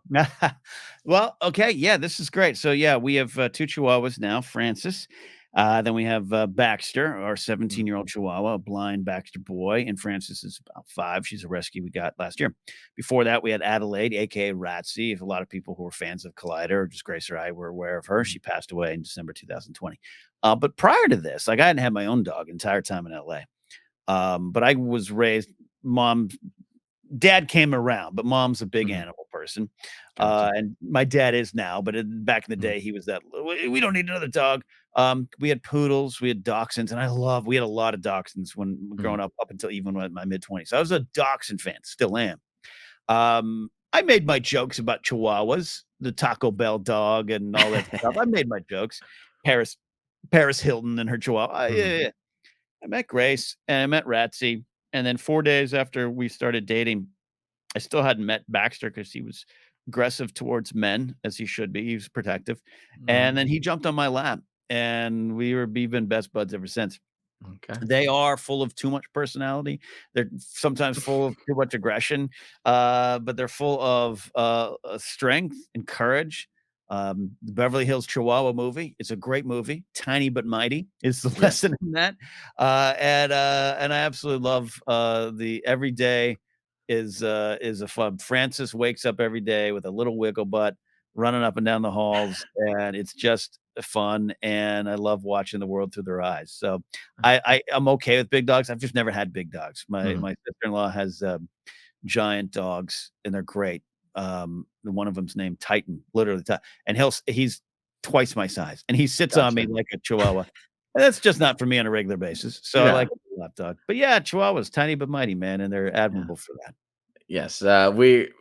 Well, okay. Yeah, this is great. So yeah, we have 2 Chihuahuas now, Francis. Then we have Baxter, our 17-year-old Chihuahua, a blind Baxter boy, and Francis is about 5. She's a rescue we got last year. Before that, we had Adelaide, aka Ratsy. If a lot of people who are fans of Collider, or just Grace or I, were aware of her, she passed away in December 2020. But prior to this, I hadn't had my own dog the entire time in LA. But I was raised, dad came around, but mom's a big animal person. And my dad is now, but back in the day, he was that, we don't need another dog. We had poodles, we had dachshunds, and we had a lot of dachshunds when growing up until even my mid-20s. I was a dachshund fan, still am. I made my jokes about Chihuahuas, the Taco Bell dog and all that stuff. I made my jokes. Paris Hilton and her Chihuahua. I met Grace and I met Ratsy. And then 4 days after we started dating, I still hadn't met Baxter because he was aggressive towards men, as he should be. He was protective. And then he jumped on my lap, and we've been best buds ever since. Okay. They are full of too much personality. They're sometimes full of too much aggression, but they're full of strength and courage. The Beverly Hills Chihuahua movie. It's a great movie. Tiny but mighty is the Yes. lesson in that. And I absolutely love the every day is a fun. Francis wakes up every day with a little wiggle butt running up and down the halls, and it's just fun. And I love watching the world through their eyes. So I'm okay with big dogs. I've just never had big dogs. My Mhm. my sister-in-law has, giant dogs, and they're great. One of them's named Titan, literally Ti and he's twice my size, and he sits on me Gotcha. like a chihuahua. And that's just not for me on a regular basis, so I Yeah. like a lap dog. But yeah, chihuahuas, tiny but mighty, man, and they're Yeah. admirable for that. Yes, we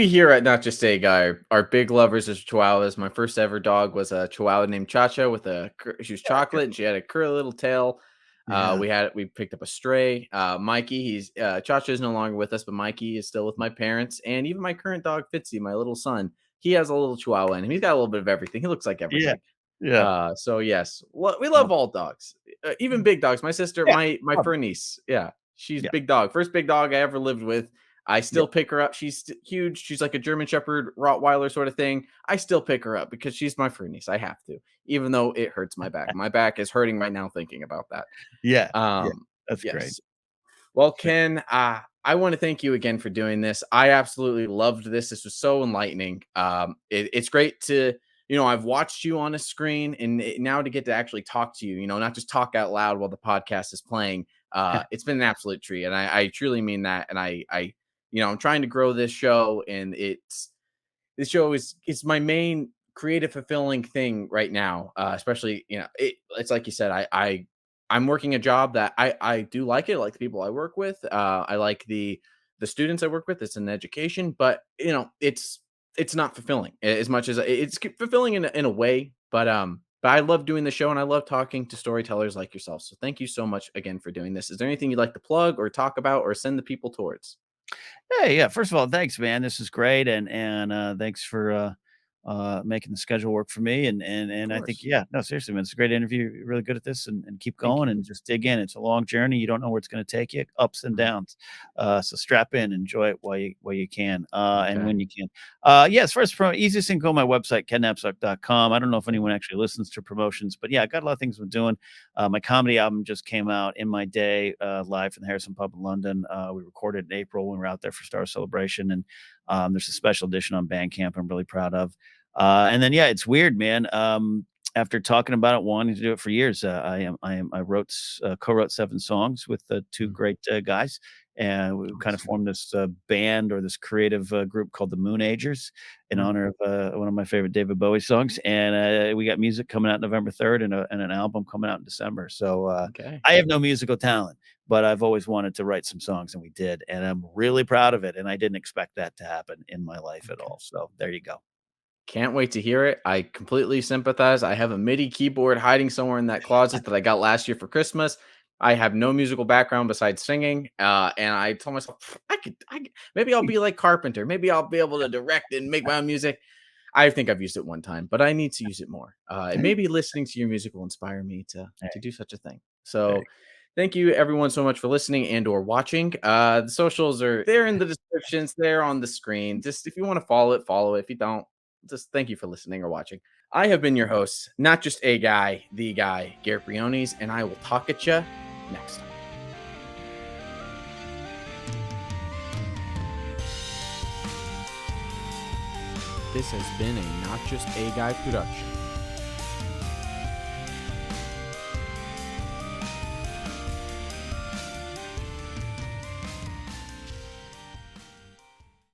here at Not Just a Guy are big lovers of Chihuahuas. My first ever dog was a Chihuahua named Chacha with she was Yeah, good. chocolate and she had a curly little tail. Yeah. We picked up a stray. Mikey, Chacha is no longer with us, but Mikey is still with my parents, and even my current dog Fitzy, my little son, he has a little Chihuahua in him. He's got a little bit of everything. He looks like Yeah. everything. Yeah. So yes, we Oh, love all dogs, even big dogs. My sister, yeah. my Love fur it. niece, yeah, she's Yeah. big dog. First big dog I ever lived with. I Yeah. still pick her up. She's huge. She's like a German Shepherd Rottweiler sort of thing. I still pick her up because she's my fur niece. I have to, even though it hurts my back. My back is hurting right now thinking about that. Yeah. Yeah. Um, That's great. yes. Well, Yeah. Ken, I want to thank you again for doing this. I absolutely loved this. This was so enlightening. It's great to, I've watched you on a screen, and now to get to actually talk to you, not just talk out loud while the podcast is playing. It's been an absolute treat, and I truly mean that. And I'm trying to grow this show, and this show is my main creative fulfilling thing right now, especially it's like you said, I'm working a job that I do like it. I like the people I work with. I like the students I work with. It's an education, but it's not fulfilling as much as it's fulfilling in a way, but I love doing the show, and I love talking to storytellers like yourself. So thank you so much again for doing this. Is there anything you'd like to plug or talk about or send the people towards? Hey, yeah, first of all, thanks, man. This is great, and thanks for making the schedule work for me. Of And I think, course. yeah, no, seriously, man, it's a great interview. You're really good at this, and keep Thank going you. and just dig in. It's a long journey. You don't know where it's going to take you, ups and Mhm. downs. So strap in, enjoy it while you can, and Okay. when you can. Yeah, as far as easiest thing, go on my website, kennapzok.com. I don't know if anyone actually listens to promotions, but yeah, I got a lot of things I'm doing. My comedy album just came out in my day, live from the Harrison Pub in London. We recorded in April when we were out there for Star Celebration, and there's a special edition on Bandcamp I'm really proud of. And then yeah, it's weird, man. After talking about it, wanting to do it for years, I co-wrote 7 songs with two Mm. great guys, and we kind of Awesome. formed this band or this creative group called the Moon Agers in Mm. honor of one of my favorite David Bowie songs. And we got music coming out November 3rd and an album coming out in December. So Okay. I have no musical talent, but I've always wanted to write some songs, and we did, and I'm really proud of it. And I didn't expect that to happen in my life at Okay. all. So there you go. Can't wait to hear it. I completely sympathize. I have a MIDI keyboard hiding somewhere in that closet that I got last year for Christmas. I have no musical background besides singing, and I told myself maybe I'll be like Carpenter. Maybe I'll be able to direct and make my own music. I think I've used it one time, but I need to use it more. And Hey, maybe listening to your music will inspire me hey, to do such a thing. hey. So, thank you everyone so much for listening and or watching. The socials are there in the descriptions. They're on the screen. Just if you want to follow it, follow it. If you don't, just thank you for listening or watching. I have been your host, not just a guy, the guy, Garrett Briones, and I will talk at you next time. This has been a Not Just a Guy production.